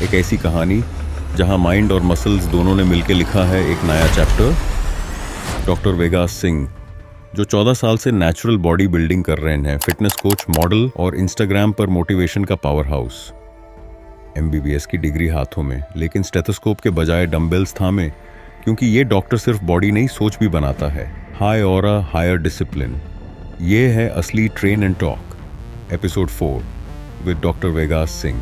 एक ऐसी कहानी जहां माइंड और मसल्स दोनों ने मिलकर लिखा है एक नया चैप्टर। डॉक्टर वेगास सिंह जो 14 साल से नेचुरल बॉडी बिल्डिंग कर रहे हैं, फिटनेस कोच, मॉडल और इंस्टाग्राम पर मोटिवेशन का पावर हाउस। MBBS की डिग्री हाथों में, लेकिन स्टेथोस्कोप के बजाय डंबल्स थामे, क्योंकि ये डॉक्टर सिर्फ बॉडी नहीं सोच भी बनाता है। हाई ऑरा, हायर डिसिप्लिन, ये है असली train and talk. Episode 4 with doctor Vegas Singh.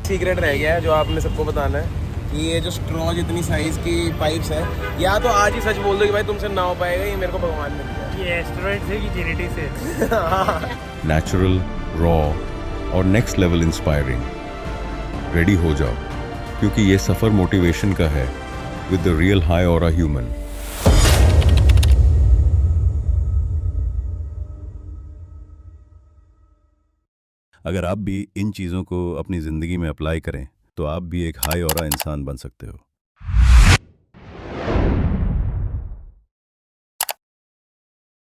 Secret रह गया है जो आपने सबको बताना है कि ये जो स्ट्रॉ जितनी साइज की पाइप्स है, या तो आज ही सच बोल दो कि भाई तुमसे ना हो पाएगा, ये मेरे को भगवान ने दिया। ये एस्टेरॉइड से कि जेनेटिक से? नेचुरल, रॉ और नेक्स्ट लेवल इंस्पायरिंग। रेडी हो जाओ, क्योंकि ये सफर मोटिवेशन का है with the real high aura human. अगर आप भी इन चीज़ों को अपनी ज़िंदगी में अप्लाई करें तो आप भी एक हाई ऑरा इंसान बन सकते हो।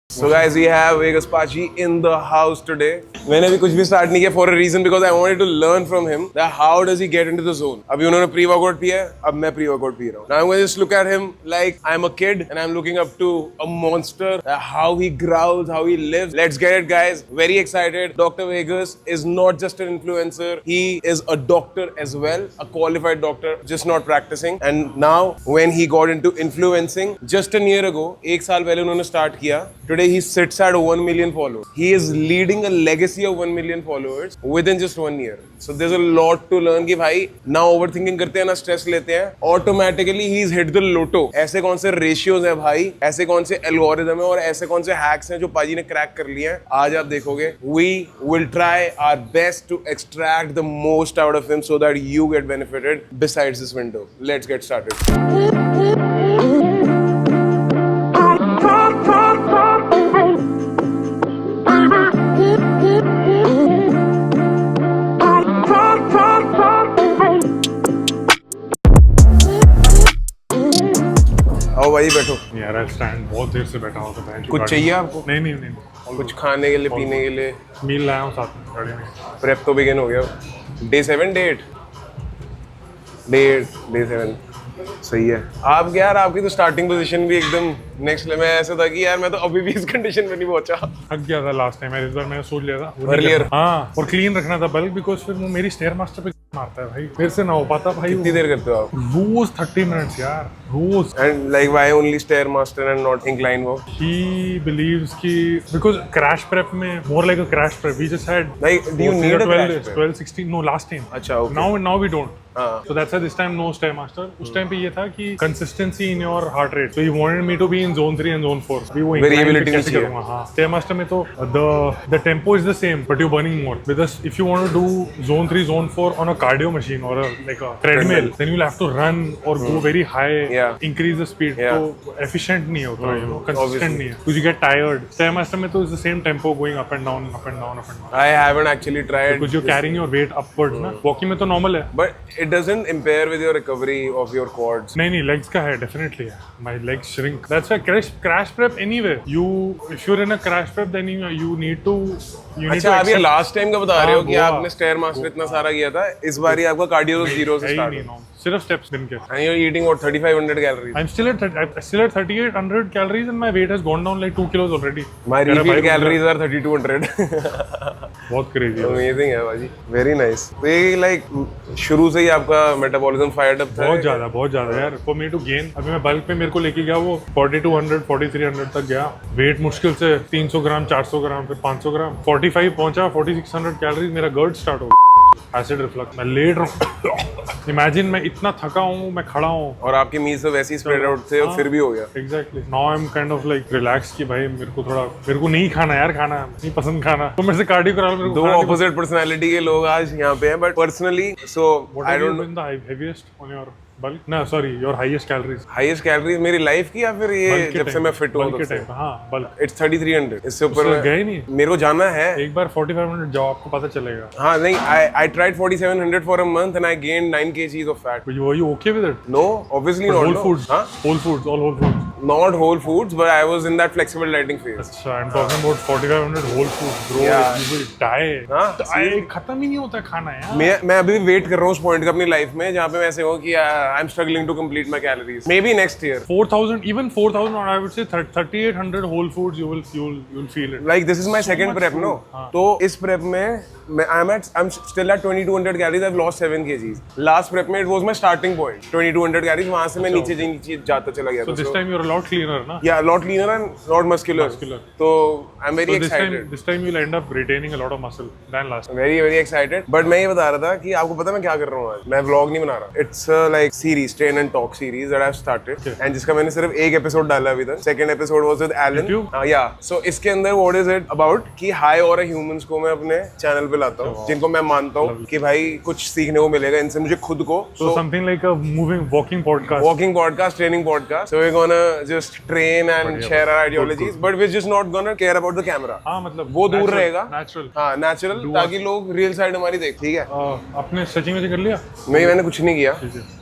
So guys, we have Vegas Pachi in the house today. मैंने भी कुछ भी स्टार्ट नहीं किया for a reason because I wanted to learn from him that how does he get into the zone. अभी उन्होंने pre-workout पिया है, अब मैं pre-workout पी रहा हूँ. Now I'm going to just look at him like I'm a kid and I'm looking up to a monster. How he growls, how he lives. Let's get it, guys. Very excited. Dr. Vegas is not just an influencer. He is a doctor as well, a qualified doctor, just not practicing. And now when he got into influencing, just a year ago, एक साल पहले उन्होंने start किया. Today he sits at 1 million followers. He is leading a legacy of 1 million followers within just 1 year. So there's a lot to learn कि भाई ना overthinking करते हैं, ना stress लेते हैं. Automatically he's hit the lotto. ऐसे कौन से ratios हैं भाई, ऐसे कौन से algorithm हैं और ऐसे कौन से hacks हैं जो पाजी ने crack कर लिए हैं. आज आप देखोगे. We will try our best to extract the most out of him so that you get benefited besides this window. Let's get started. आओ भाई बैठो। यार स्टैंड बहुत देर से बैठा हूँ तो बहन कुछ चाहिए आपको? नहीं नहीं नहीं, कुछ खाने के लिए, पीने के लिए? मील लाया हूँ साथ में गाड़ी में। प्रेप तो बिगिन हो गया। डे 7, डे 8, डे 7 सही है। आप यार, आपकी तो स्टार्टिंग पोजीशन भी एकदम नेक्स्ट लेवल में ऐसा था कि यार मैं तो अभी भी इस कंडीशन में नहीं पहुंचा। थक गया था लास्ट टाइम, इस बार मैंने सोच लिया था Earlier। हाँ, और क्लीन रखना था बल्कि बिकॉज फिर वो मेरी स्टेयर मास्टर पे मारता है भाई, फिर से ना हो पाता भाई। कितनी देर करते हो आप? रोज 30 मिनट्स यार, रोज। And like why only stair master and not incline walk? He believes कि because crash prep में more like a crash prep, we just had Like, do you need a crash prep? 12, 16, no last time. अच्छा, okay. Now we don't. हाँ. So that's why this time no stairmaster. उस time पे ये था कि consistency in your heart rate. So he wanted me to be in zone 3 and zone 4. भी वो Variability कैसे चाहिए. करूँगा? हाँ. Stairmaster में तो the tempo is the same, but you're burning more. Because if you want to do zone 3, zone 4 on a cardio machine or like a treadmill, then you'll have to run or go very high, Yeah. increase the speed. Yeah. तो efficient नहीं होता, you know, consistent Obviously. नहीं है. Because you get tired. Stairmaster में तो is the same tempo going up and down, up and down, up and down. I haven't actually tried. Because you're carrying your weight upwards ना. Walking में तो normal है. But it doesn't impair with your recovery of your quads. नहीं नहीं, legs का है definitely है. My legs shrink. That's why crash prep anyway. If you're in a crash prep, then you need to. अच्छा, आप ये last time का बता रहे हो कि गोवा। आपने स्टेयर मास्टर इतना सारा किया था, इस बार ही आपका कार्डियो 0 से स्टार्ट नहीं, no. सिर्फ steps दिन के. and you're eating what 3500 calories. I'm still at 3800 calories and my weight has gone down like 2 kilos already. My मेरा refill भाई calories are 3200. बहुत crazy है. Amazing है भाजी, very nice. तो ये like शुरू से ही आपका metabolism fired up था? बहुत ज्यादा यार. For me to gain, अभी मैं बल्क पे मेरे को लेके गया वो 4200 4300 तक गया. वेट मुश्किल से 300 ग्राम 400 ग्राम फिर 500 ग्राम 45 पहुंचा. 4600 कैलोरीज मेरा गर्ड स्टार्ट हो गया. Acid reflux. मैं लेट रहा हूँ. इमेजिन मैं इतना थका हूँ, मैं खड़ा हूँ और आपके मीज तो वैसे ही स्प्रेड आउट थे और फिर भी हो गया. Exactly. Now I am kind of like relax कि भाई मेरे को नहीं खाना यार, खाना नहीं पसंद खाना, तो मेरे से कार्डियो करा लो. मेरे को दो ऑपोजिट पर्सनालिटी के लोग आज यहाँ पे हैं, but personally so I don't know the heaviest on your bulk. ना sorry, your highest calories. Highest calories मेरी लाइफ की या फिर ये जब से मैं फिट हुआ बल्क के तब से? टाइम. हाँ, बल्क. इट्स 3300. इससे ऊपर गए नहीं. मेरे को जाना है. एक बार 4500 जाओ, आपको पता चलेगा. हाँ नहीं, I tried 4700 for a month and I gained 9 kgs of fat. Were you okay with it? No, obviously not. Whole no. foods. हाँ? Whole foods, all whole foods. not Whole Foods, but I was in that flexible dieting phase. अच्छा, I'm talking about 4500 whole foods, bro. Yeah. You will die. हाँ, Die खत्म ही नहीं होता खाना यार. मैं अभी भी वेट कर रहा हूँ उस पॉइंट का अपनी लाइफ में जहाँ पे मैं ऐसे हूँ कि I am struggling to complete my calories. May be next year. 4000, even 4000, or I would say 3800 whole foods. You will feel it. Like this is my second much prep, food. no? हाँ. तो इस prep में I'm still at 2200 calories. I've lost 7 kgs. Last prep में it was my starting point. 2200 calories. वहाँ से मैं नीचे जाता चला गया. So this time you're a lot cleaner, na? Yeah, a lot leaner and not muscular. तो I'm very So excited. this time you'll end up retaining a lot of muscle than last time. Very excited. But मैं ये बता रहा था कि आपको पता है मैं क्या कर रहा हूँ आज. मैं vlog नहीं बना रहा. It's a like series, train and talk series that I've started. Okay. And जिसका मैंने सिर्फ एक episode डाला अभी तक. Second episode was with Alan. YouTube? Yeah. So इसके अंदर what is it about कि high और humans को मैं अपने चैनल पे लाता हूँ जिनको मैं मानता हूँ कि भाई कुछ सीखने को मिलेगा इनसे मुझे खुद को. So something like a walking podcast. Walking podcast, training podcast. So we're gonna just train and share our ideologies, but we're just not gonna care about the camera. हाँ मतलब वो दूर रहेगा. Natural. हाँ natural ताकि लोग real side हमारी देख. ठीक है. अपने stretching में से कर लिया? मैंने कुछ नहीं किया.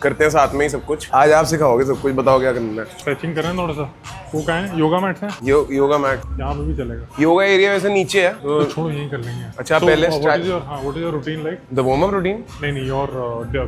करते हैं साथ में ही सब कुछ. आज आप सिखाओगे सब कुछ. बताओ क्या करना है. Stretching करें थोड़ा सा. वो कहाँ है? योगा मैट है? योगा मैट. यहाँ पे भी चलेगा. योगा एरिया वैसे नीचे है. तो छोड़ो यहीं कर लेंगे. अच्छा पहले what is your routine like? The warm up routine? नहीं your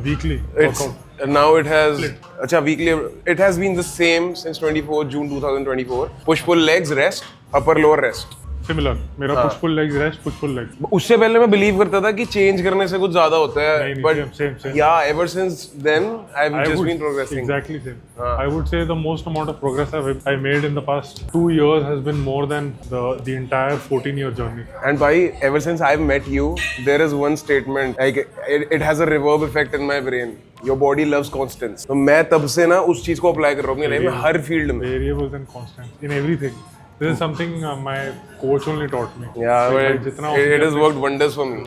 weekly It's workout. now it has अच्छा weekly it has been the same since 24 June 2024. Push pull legs rest, upper lower rest. Similar. मेरा push pull legs rest, push pull legs. उससे पहले मैं believe करता था कि change करने से कुछ ज्यादा होता है. नहीं, But same. yeah, ever since then I've just been progressing. Exactly same. I would say the most amount of progress I made in the past 2 years has been more than the entire 14-year journey. And bhai, ever since I've met you, there is one statement like it has a reverb effect in my brain. Your body loves constants. तो मैं तब से ना उस चीज को apply कर रहा हूँ अपनी लाइफ में हर फील्ड में. Variables and constants in everything. This is something my coach only taught me. Yeah, Like, but it has worked wonders for me.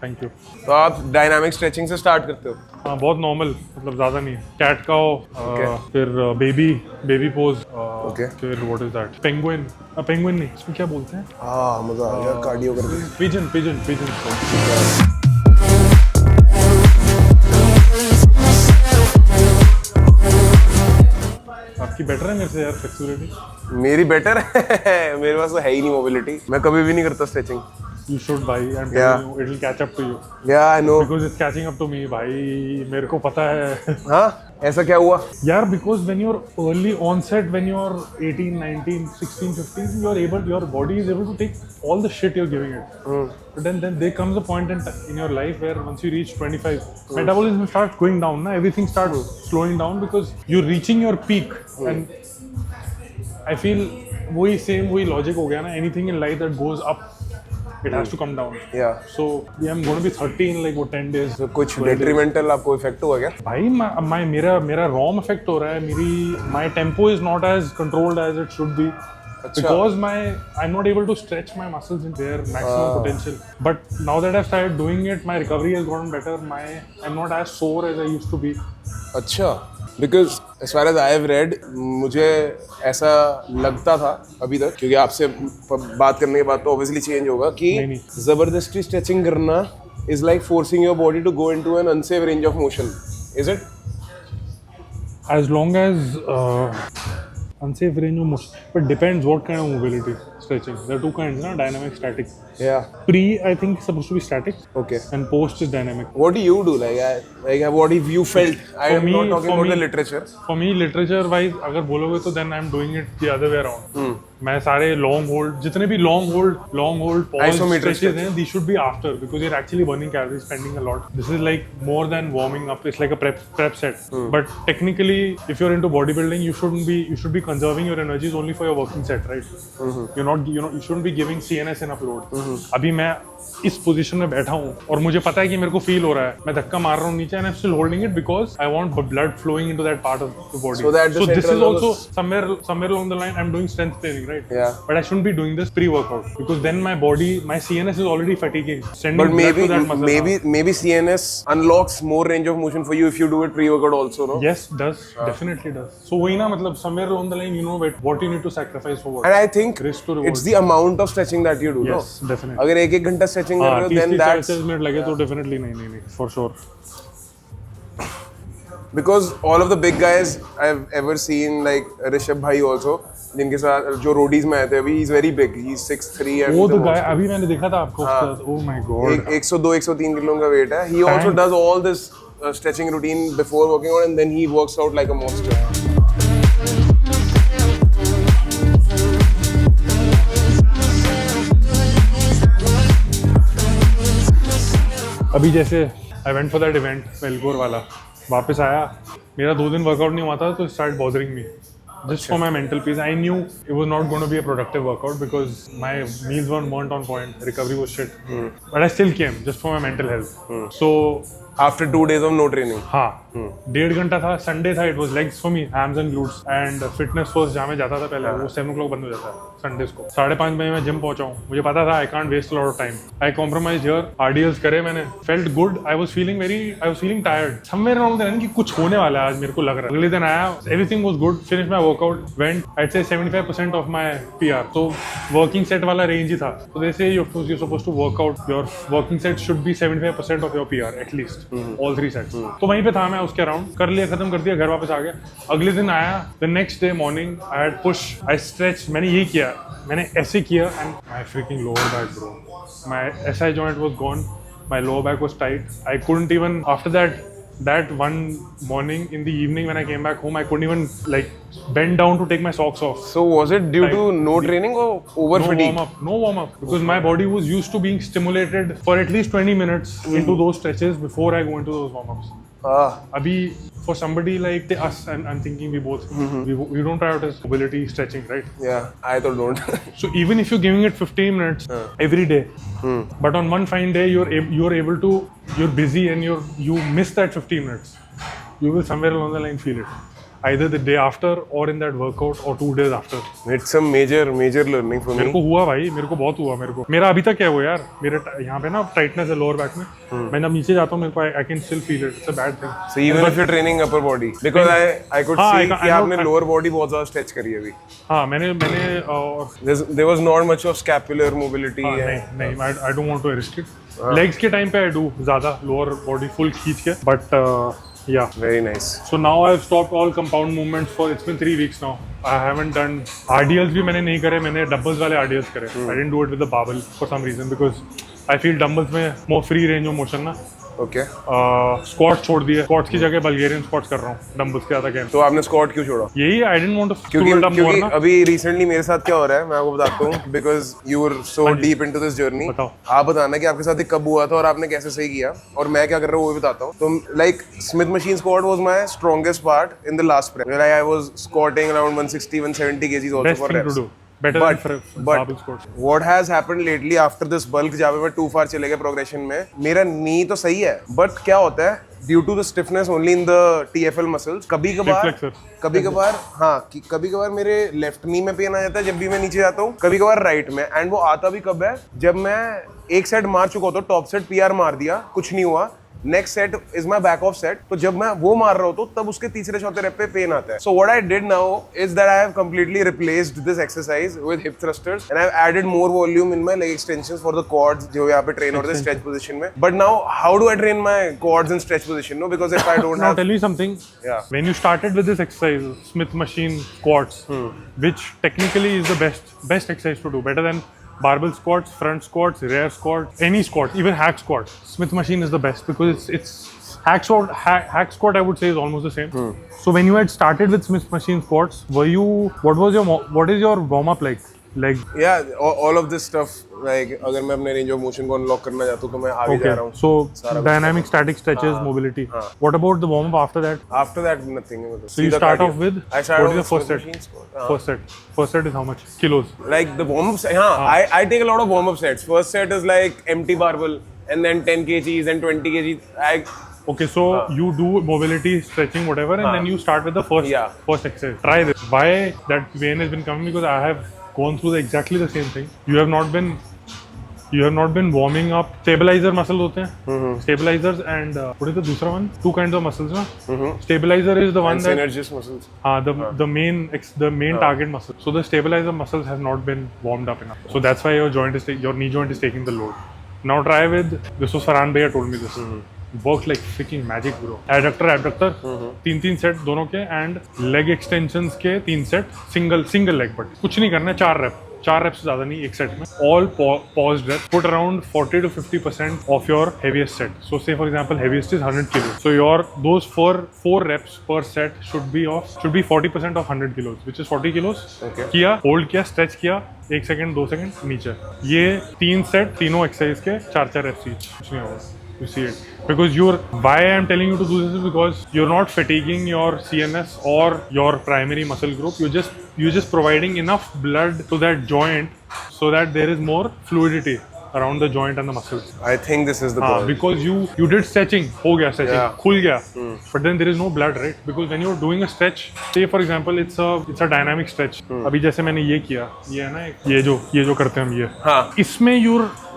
Thank you. तो आप डायनामिक स्ट्रेचिंग से स्टार्ट करते हो. हाँ बहुत नॉर्मल मतलब ज़्यादा नहीं. कैट काओ, फिर बेबी पोज, फिर what is that penguin. Penguin नहीं, इसमें क्या बोलते हैं? हाँ मजा आ गया कार्डियो करके. पिजन. आपकी बेटर है मेरे से यार फ्लेक्सिबिलिटी. मेरी बेटर है. मेरे पास तो है ही नहीं मोबिलिटी. मैं कभी भी नहीं करता stretching. You should buy and Yeah. it will catch up to you Yeah, I know. because it's catching up to me. भाई मेरे को पता है. हाँ ऐसा क्या हुआ? यार because when you're early onset, when you're 18, 19, 16, 15, your body is able to take all the shit you're giving it. But then there comes a point in your life where once you reach 25, metabolism starts going down. Na? Everything starts slowing down because you're reaching your peak. And I feel वही logic हो गया ना. Anything in life that goes up, it has to come down. Yeah. So I'm going to be 30 in like 10 days. तो कुछ detrimental आपको effect हुआ क्या? भाई मेरा ROM effect हो रहा है. my tempo is not as controlled as it should be. Because I'm not able to stretch my muscles in their maximum potential. But now that I've started doing it, my recovery has gotten better. I'm not as sore as I used to be. अच्छा. Because as far as I have read, मुझे ऐसा लगता था अभी तक क्योंकि आपसे बात करने के बाद तो obviously change होगा कि जबरदस्ती stretching करना is like forcing your body to go into an unsafe range of motion. Is it? As long as unsafe range of motion, but depends what kind of mobility stretching. There are two kinds, na? Dynamic, static. Yeah. Pre, I think, is supposed to be static. Okay. And post is dynamic. What do you do? Like what have you felt? I am not talking about the literature. For me, literature-wise, अगर बोलोगे तो then I'm doing it the other way around. मैं सारे long hold, जितने भी long hold pause stretches हैं, these should be after because you're actually burning calories, spending a lot. This is like more than warming up. It's like a prep set. But technically, if you're into bodybuilding, you should be conserving your energies only for your working set, right? You shouldn't be giving CNS enough load. अभी मैं इस position में बैठा हूँ और मुझे पता है कि मेरे को फील हो रहा है. मैं धक्का मार रहा हूँ नीचे and I'm still holding it because I want blood flowing into that part of the body. So this is also somewhere along the line I'm doing strength training, right? Yeah. But I shouldn't be doing this pre-workout because then my CNS is already fatiguing. But maybe CNS unlocks more range of motion for you if you do it pre-workout also, no? Yes, definitely does. So वही ना मतलब somewhere along the line you know what you need to sacrifice for what. And I think it's the amount of stretching that you do, no? Yes, definitely. अगर एक घंटा stretching कर रहे हो then that's 30 minute लगे तो definitely नहीं for sure. Because all of the big guys I've ever seen, like Rishabh Bhai also, जिनके साथ जो रोडीज में आए थे अभी, he's very big, he's 6'3" and वो the तो गाय monster. अभी मैंने देखा था आपको ओह माय गॉड 102-103 किलो का वेट है. He also Thanks. does all this stretching routine before working out, and then he works out like a monster. अभी जैसे I went for that event वेलकोर वाला, वापस आया, मेरा 2 दिन वर्कआउट नहीं हुआ था तो start bothering me just for my mental peace. I knew it was not going to be a productive workout because my meals weren't on point, recovery was shit, but I still came just for my mental health. So After 2 days of no training. हाँ 1.5 घंटा था, Sunday था, it was legs for me, hams and glutes and fitness first जहाँ मैं जाता था पहले, वो 7 o'clock बंद हो जाता है संडेज को. 5:30 बजे मैं जिम पहुंचा हूँ, मुझे पता था I can't waste lot of time. I compromise here, RDLs करे मैंने, felt good. I was feeling tired somewhere around the कि कुछ होने वाला है आज, मेरे को लग रहा है. अगले दिन आया, everything was good, finish my workout, went I say 75% of my PR. तो वर्किंग सेट वाला रेंज ही था. तो they say you supposed to work out, your working set should be 75% of your PR at least, all 3 sets. तो वहीं पे था मैं, उसके अराउंड कर लिया, खत्म कर दिया, घर वापस आ गया. अगले दिन आया, the next day morning I had push, I stretch, मैंने यही किया, मैंने ऐसे किया and my freaking lower back bro, my SI joint was gone, my lower back was tight. I couldn't even, after that one morning in the evening when I came back home, I couldn't even like bend down to take my socks off. So was it due to no training or over fatigue? No warm up, because my body was used to being stimulated for at least 20 minutes into those stretches before I go into those warm ups. Abhi, for somebody like us, and I'm thinking we both, we don't prioritize mobility stretching, right? Yeah, I thought don't. So even if you're giving it 15 minutes every day, but on one fine day you're able to, you're busy and you miss that 15 minutes, you will somewhere along the line feel it, either the day after or in that workout or 2 days after. It's some major learning for मेरे me. को हुआ भाई, मेरे को बहुत हुआ. मेरा अभी तक क्या हुआ यार, मेरे यहाँ पे ना टाइटनेस है लोअर बैक में. मैं जब नीचे जाता हूँ मेरे को I can still feel it. It's a bad thing. So even if you're training upper body, because I could हाँ, see I कि know- आपने lower body बहुत ज़्यादा stretch करी है अभी. हाँ मैंने There was not much of scapular mobility. नहीं I don't want to risk it. Legs के टाइम पे आई डू ज़्यादा लोअर बॉडी फुल खींच के, but yeah. Very nice. So now I've stopped all compound movements for, it's been 3 weeks now. I haven't done RDLs भी मैंने नहीं करे, मैंने डंबल्स वाले RDLs करे. I didn't do it with the barbell for some reason because I feel dumbbells में more free range of motion ना. Okay. Squat छोड़ दिए, स्क्वाट्स की जगह बल्गेरियन स्क्वाट्स कर रहा हूँ डंबल्स के ज़्यादा गेम. तो आपने squat क्यों छोड़ा? यही आई डिडंट वांट टू क्योंकि build up more क्योंकि ना. अभी रिसेंटली मेरे साथ क्या हो रहा है मैं आपको बताता हूँ, because you were so deep into this journey. बताओ. आप बताना कि आपके साथ ये कब हुआ था और आपने कैसे सही किया और मैं क्या कर रहा हूँ वो भी बताता हूँ. तो like Smith machine squat was my strongest part in the last prep, where I was squatting around 160-170 kgs also best for thing to reps. Do, better than barbell But squats. what has happened lately after this bulk जहाँ पे मैं too far चले गए progression में, मेरा नी तो सही है बट क्या होता है due to the stiffness only in the TFL muscles, कभी कभार हाँ कभी कभार मेरे लेफ्ट नी में पेन आ जाता है जब भी मैं नीचे जाता हूँ, कभी कभार राइट में. एंड वो आता भी कब है जब मैं एक सेट मार चुका होता हूँ, टॉप सेट PR मार दिया, कुछ नहीं हुआ, next set is my back off set, तो जब मैं वो मार रहा हूँ तो तब उसके तीसरे चौथे रेप पे पेन आता है. So what I did now is that I have completely replaced this exercise with hip thrusters and I have added more volume in my leg extensions for the quads जो यहाँ पे train होते हैं stretch position में. But now how do I train my quads in stretch position? No, because if I don't Now have tell me something. Yeah. When you started with this exercise, Smith machine squats, which technically is the best exercise to do, better than barbell squats, front squats, rear squats, any squat, even hack squat. Smith machine is the best because it's hack squat I would say is almost the same. So when you had started with Smith machine squats, what is your warm up like? Like all of this stuff, like अगर मैं अपने range of motion को unlock करना चाहता हूँ तो मैं आगे जा रहा हूँ. so dynamic, static stretches, mobility. What about the warm up after that? After that nothing. So you start off with, I started what is the with first Smith set? machine squat. First set is how much kilos? Like the warm ups, I take a lot of warm up sets. First set is like empty barbell and then 10 kgs and 20 kgs. Okay, so you do mobility, stretching, whatever, and then you start with the first exercise. Try this. Why that pain has been coming? Because I have gone through exactly the same thing. You have not been warming up. Stabilizer muscles होते हैं. Stabilizers and what is the दूसरा one? 2 kinds of muscles ना. Stabilizer is the one And that synergist muscles. the main target muscle. So the stabilizer muscles have not been warmed up enough. So that's why your knee joint is taking the load. Now try with, this was Farhan Bhaiya told me this. Work like fricking magic bro. Adductor adductor 3 set दोनों के, and leg extensions के 3 set, single leg, but कुछ नहीं करना है, 4 reps से ज्यादा नहीं एक सेट में, all paused reps, put around 40 to 50% of your heaviest set. So say for example heaviest is 100 kilos, so those four reps per set should be 40% of 100 kilos, which is 40 kilos. Okay. किया, hold किया, stretch किया, 1 second 2 second नीचे, ये 3 set तीनों exercise के 4 reps each, कुछ नहीं होगा। You see it, because why I am telling you to do this is because you're not fatiguing your CNS or your primary muscle group. You're just providing enough blood to that joint so that there is more fluidity around the joint and the muscles. I think this is the point. Because you did stretching, हो गया stretching, Yeah. खुल गया, but then there is no blood, right? Because when you're doing a stretch, say for example it's a dynamic stretch. अभी जैसे मैंने ये किया, ये है ना, ये जो करते हैं हम ये, हाँ. इसमें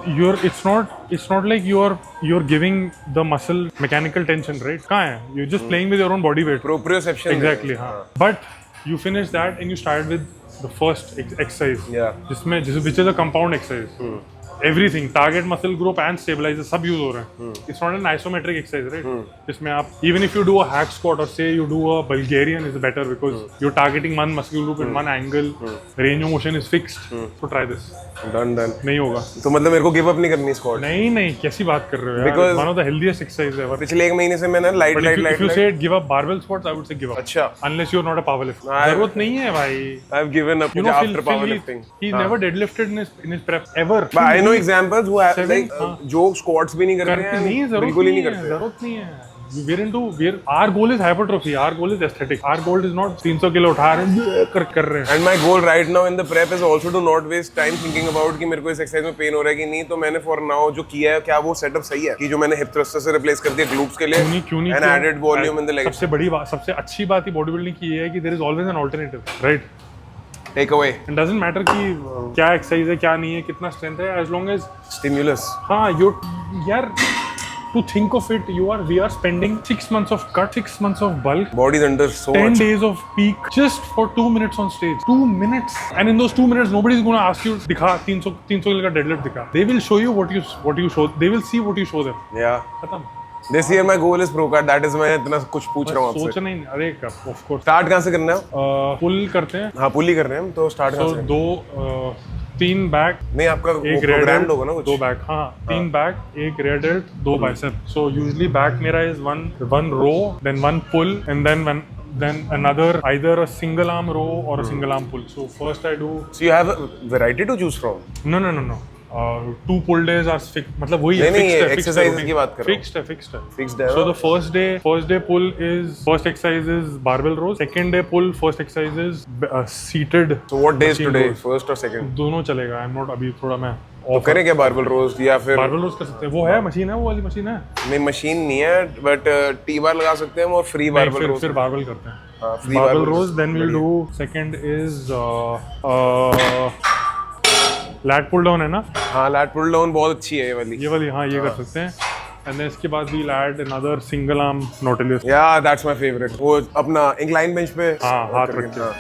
it's not like you're giving the muscle mechanical tension, right? कहाँ है? You're just playing with your own body weight. Proprioception. Exactly, हाँ. But you finish that and you start with the first exercise. Yeah. Which is a compound exercise. Everything, target muscle group and stabilizer सब use हो रहे हैं. It's not an isometric exercise, right? जिसमें आप even if you do a hack squat or say you do a Bulgarian is better because you're targeting one muscle group in one angle, range of motion is fixed. So try this. Done. नहीं होगा. तो मतलब मेरे को give up नहीं करनी squat? नहीं, कैसी बात कर रहे हो यार? Because one of the healthiest exercises ever. पिछले 1 महीने से मैंने light If you say give up barbell squats, I would say give up. अच्छा. Unless you're not a powerlifter. I- जरूरत नहीं है भाई. I've given up after powerlifting. He never deadlifted in his prep ever. But I know examples who have like हाँ. जो squats भी नहीं करते करते हैं, नहीं, बिल्कुल ही नहीं करते। जरूरत नहीं है। Our goal is hypertrophy. Our goal is aesthetic. Our goal is not 300 kilo उठा रहे हैं कर रहे हैं। And my goal right now in the prep is also to not waste time thinking about कि मेरे को इस एक्सरसाइज में पेन हो रहा है कि नहीं, तो मैंने for now जो किया है, क्या वो सेटअप सही है कि जो मैंने हिप थ्रस्टर से रिप्लेस कर दिया ग्लूट्स के लिए क्यों नहीं and added volume in the legs. सबसे अच्छी बात ही बॉडी बिल्डिंग की ये है कि there is always an alternative, right? Take away It doesn't matter कि क्या एक्सरसाइज है, क्या नहीं है, कितना स्ट्रेंथ है, as long as stimulus. हाँ, यार, to think of it, we are spending 6 months of cut, 6 months of bulk, Body's under so 10 much. days of peak just for 2 minutes on stage. 2 minutes, and in those 2 minutes nobody is going to ask you दिखा 300 kilo का deadlift दिखा. They will show you what you show. They will see what you show them. Yeah. खत्म. This year my goal is pro card. That is मैं इतना कुछ पूछ रहा हूँ आपसे. सोचना ही, अरे of course. Start कहाँ से करना है? पुल करते हैं. हाँ, पुल ही कर रहे हैं हम, तो start कहाँ So से? 3 बैक, नहीं, आपका एक प्रोग्राम होगा ना कुछ? 2 बैक, हाँ, 3 बैक, एक rare dealt, 2 bicep. So usually back मेरा is one row, then one pull, and then another, either a single arm row or a single arm pull. So first I do. So you have a variety to choose from. No. 2 pull days are fixed. मतलब वही है, नहीं, fixed है, exercises की बात कर रहा हूँ. fixed है. Fixed है. So the first day pull is, first exercise is barbell rows. Second day pull, first exercise is seated. So what days machine today? rows. First or second? दोनों चलेगा. I'm not अभी थोड़ा मैं तो करें क्या बारबल रोज या फिर बारबल रोज कर सकते हैं? वो है मशीन है, वो वाली मशीन है. नहीं, मशीन नहीं है, बट टी बार लगा सकते हैं हम और फ्री बारबल रोज. फिर बारबल करते हैं. हाँ, free barbell barbell rows. Then we'll do second is lat pull down है ना? हाँ, लैट पुल डाउन बहुत अच्छी है ये वाली. हाँ, ये कर सकते हैं. And then इसके बाद we'll add another single arm nautilus. Yeah, that's my favorite. वो अपना इंक्लाइन बेंच पे हाँ, हाथ करके, रख के. हाँ.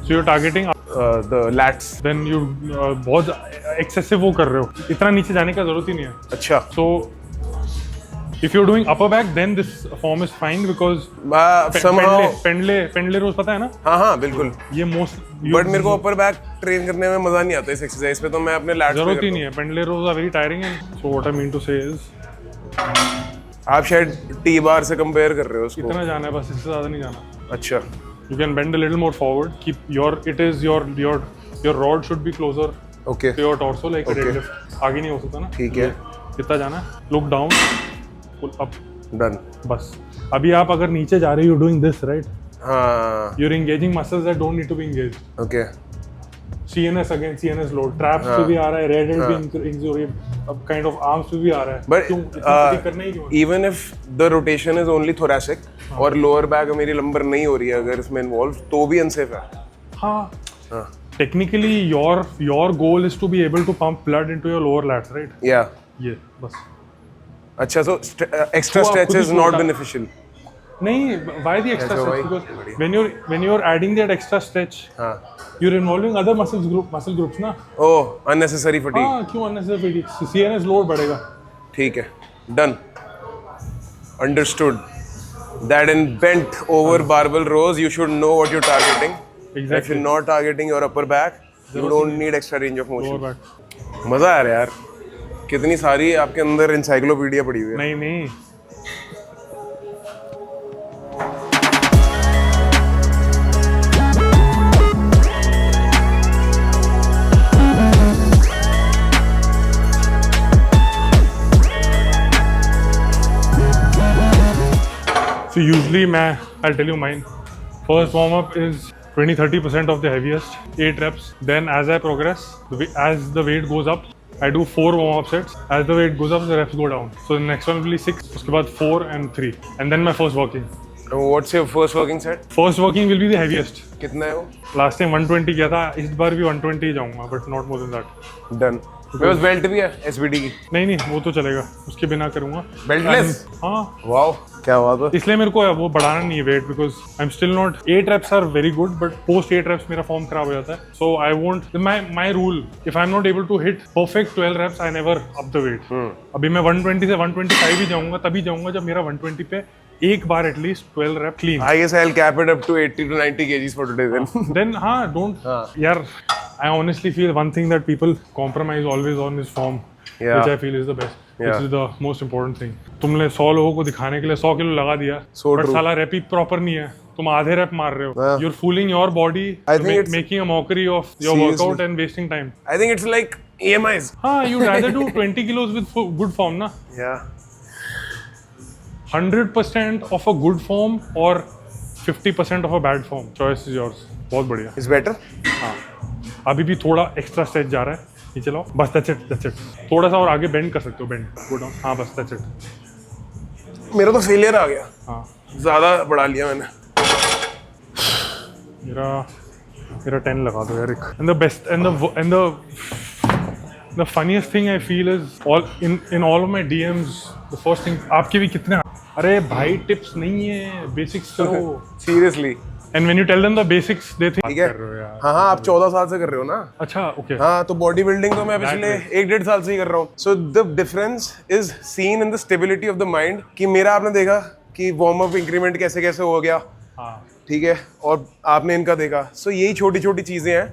So you're targeting, The lats. then you बहुत excessive वो कर रहे हो. इतना नीचे जाने का जरूरत ही नहीं है. अच्छा. So if you're doing upper back, then this form is fine because somehow पेंडले रोज पता है ना? हाँ, बिल्कुल. ये मोस्ट. बट मेरे को अपर बैक ट्रेन करने में मजा नहीं आता इस एक्सरसाइज पे, तो मैं अपने लैट्स पे जरूरत ही करता नहीं है. Pendlay rows are very tiring. And so what I mean to say is, हूँ. आप शायद टी बार से कंपेयर कर रहे हो उसको. इतना जाना है बस, इससे ज्यादा नहीं जाना. अच्छा. You can bend a little more forward. Keep your rod should be closer okay. to your torso like a Okay. deadlift. आगे नहीं हो सकता ना. ठीक है. कितना जाना है? Look down, pull up. Done. बस. अभी आप अगर नीचे जा रहे हो, you're doing this, right? हाँ. You're engaging muscles that don't need to be engaged. Okay. CNS again, CNS load. Traps पे भी आ रहा है, rear delt भी इंजोरी, अब kind of arms पे भी आ रहा है. But क्यों इतना fatigue करना ही क्यों है? even if the rotation is only thoracic और lower back मेरी लंबर नहीं हो रही है अगर इसमें involved, तो भी unsafe है. हाँ. Technically, your goal is to be able to pump blood into your lower lats, right? Yeah. ये बस. अच्छा, so extra वो आप stretch खुद ही is not छोटा- beneficial. नहीं, why the extra कैसे stretch? भाई? Because when you're adding that extra stretch, हाँ you're involving other muscle groups ना. ओह unnecessary fatigue हाँ, क्यों unnecessary? CNS load बढ़ेगा. ठीक है done understood that in bent over barbell rows you should know what you're targeting. If Exactly. you're not targeting your upper back you don't need extra range of Lower motion. back. मजा आ रहा है यार कितनी सारी आपके अंदर encyclopedia पड़ी हुई है. नहीं. So usually I'll tell you mine. First warm up is 20-30% of the heaviest, 8 reps. Then as I progress, as the weight goes up, I do 4 warm up sets. As the weight goes up, the reps go down. So the next one will be 6, उसके बाद 4 and 3. And then my first working. What's your first working set? First working will be the heaviest. कितना है वो? Last time 120 किया था, इस बार भी 120 ही जाऊंगा, but not more than that. Done. मेरे पास बेल्ट भी है SBD की. नहीं, वो तो चलेगा, उसके बिना करूंगा. Beltless? हाँ, वाओ क्या बात है. इसलिए मेरे को वो बढ़ाना नहीं है weight because I am still not 8 reps are very good but post 8 reps मेरा फॉर्म खराब हो जाता है so I won't my rule if I am not able to hit perfect 12 reps I never up the weight. अभी मैं 120 से 125 ही जाऊंगा तभी जाऊंगा जब मेरा 120 पे एक बार at least 12 reps clean. I guess I'll cap it up to 80 to 90 kgs for today then. Then हाँ don't यार I honestly feel one thing that people compromise always on is form. Yeah. Which I feel is the best. Yeah. Which is the most important thing. तुमने 100 लोगों को दिखाने के लिए 100 kilo लगा दिया So but true. साला rep ही proper नहीं है. तुम आधे rep मार रहे हो. Yeah. You're fooling your body, I think it's- making a mockery of your Seriously. workout and wasting time. I think it's like EMIs. हाँ, you'd rather do 20 kilos with good form ना. Yeah. 100% of a good form or 50% of a bad form. Choice is yours. बहुत बढ़िया. It's better. हाँ, अभी भी थोड़ा extra stretch जा रहा है. नीचे लाओ बस that's it. थोड़ा सा और आगे बेंड कर सकते हो बेंड गो डाउन. हाँ बस that's it. मेरा तो फेलियर आ गया. हाँ ज्यादा बढ़ा लिया मैंने. मेरा 10 लगा दो यार एक. And the best and the funniest thing I feel is in all of my DMs the first thing आपके भी कितने अरे भाई टिप्स नहीं है बेसिक्स करो. Seriously. And when you tell them the basics they think ठीक है. कर रहे हो यार. हाँ आप 14 साल से कर रहे हो ना. अच्छा ओके. हाँ तो बॉडी बिल्डिंग तो मैं पिछले 1-1.5 साल से ही कर रहा हूँ. So the difference is seen in the stability of the mind कि मेरा आपने देखा कि वार्म अप इंक्रीमेंट कैसे कैसे हो गया. हाँ ठीक है और आपने इनका देखा. सो यही छोटी छोटी चीजें हैं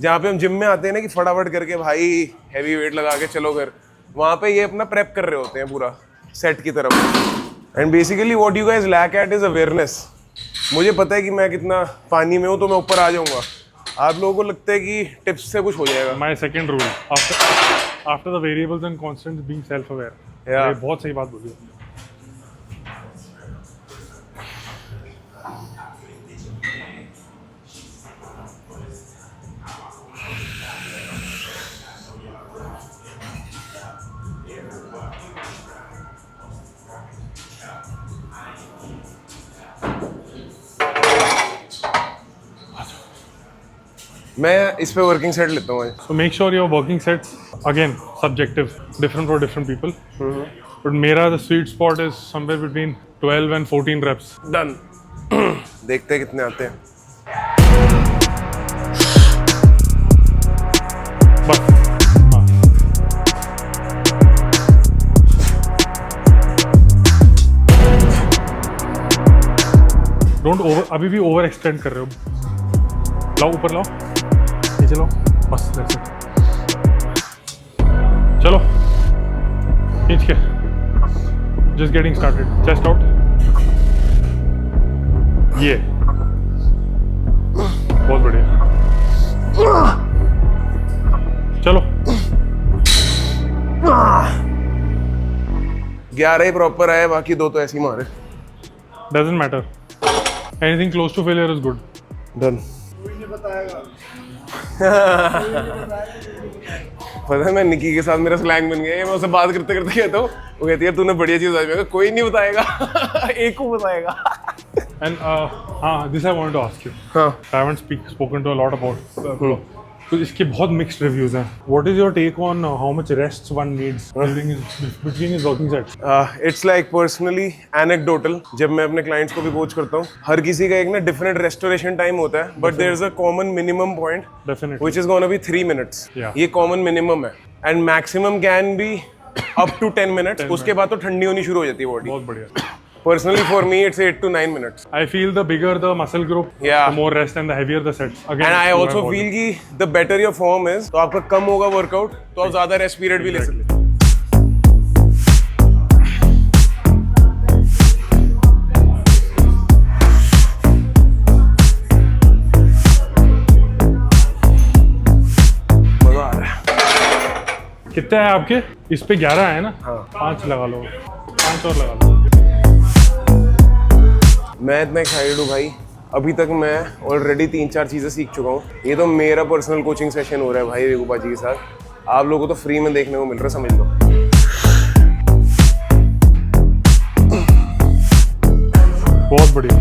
जहाँ पे हम जिम में आते हैं ना कि फटाफट करके भाई हैवी वेट लगा के चलो घर. वहाँ पे ये अपना प्रेप कर रहे होते हैं पूरा सेट की तरफ. And basically what you guys lack at is awareness. मुझे पता है कि मैं कितना पानी में हूँ तो मैं ऊपर आ जाऊंगा. आप लोगों को लगता है कि टिप्स से कुछ हो जाएगा. My second rule after the variables and constants being self-aware. Yeah. ये बहुत सही बात बोली. मैं इस पे वर्किंग सेट लेता हूँ. So make sure your working sets again subjective, different for different people. But मेरा the sweet spot is somewhere between 12 and 14 reps. Done. देखते हैं कितने आते हैं. बस हाँ. Don't over अभी भी over extend कर रहे हो. लाओ ऊपर लाओ नीचे लाओ बस that's it. चलो खींच के just getting started. Chest out. ये बहुत बढ़िया. चलो 11 ही प्रॉपर आए बाकी 2 तो ऐसे ही मारे. doesn't matter. Anything close to failure is good. Done. पता है मैं निकी के साथ मेरा स्लैंग बन गया. मैं उससे बात करते करते कहता हूँ वो कहती है तूने बढ़िया चीज बताई. कोई नहीं बताएगा. एक को बताएगा. And this I wanted to ask you. हाँ I haven't spoken to a lot about तो इसके बहुत मिक्स्ड रिव्यूज हैं. What is your take on how much rests one needs between his working sets? It's like personally anecdotal. जब मैं अपने clients को भी कोच करता हूँ, हर किसी का एक ना डिफरेंट रेस्टोरेशन टाइम होता है, but there is a common minimum point Definitely. Which is gonna be 3 minutes. Yeah. ये कॉमन मिनिमम है and maximum can be up to 10 minutes. उसके बाद तो ठंडी होनी शुरू हो जाती है बॉडी. बहुत बढ़िया. Personally for me it's 8 to 9 minutes. I feel the bigger the muscle group, Yeah. the more rest and the heavier the sets. Again, and I to my also body. Feel कि the better your form is, तो आपका कम होगा workout, तो आप ज्यादा rest period भी ले सकते हैं. मजा आ रहा है. कितने हैं आपके? इस पे 11 है ना? हाँ. 5 लगा लो. 5 और लगा लो. मैं इतना एक्साइटेड हूँ भाई. अभी तक मैं ऑलरेडी 3-4 चीज़ें सीख चुका हूँ. ये तो मेरा पर्सनल कोचिंग सेशन हो रहा है भाई वेगू पाजी के साथ. आप लोगों को तो फ्री में देखने को मिल रहा है, समझ लो. बहुत बढ़िया.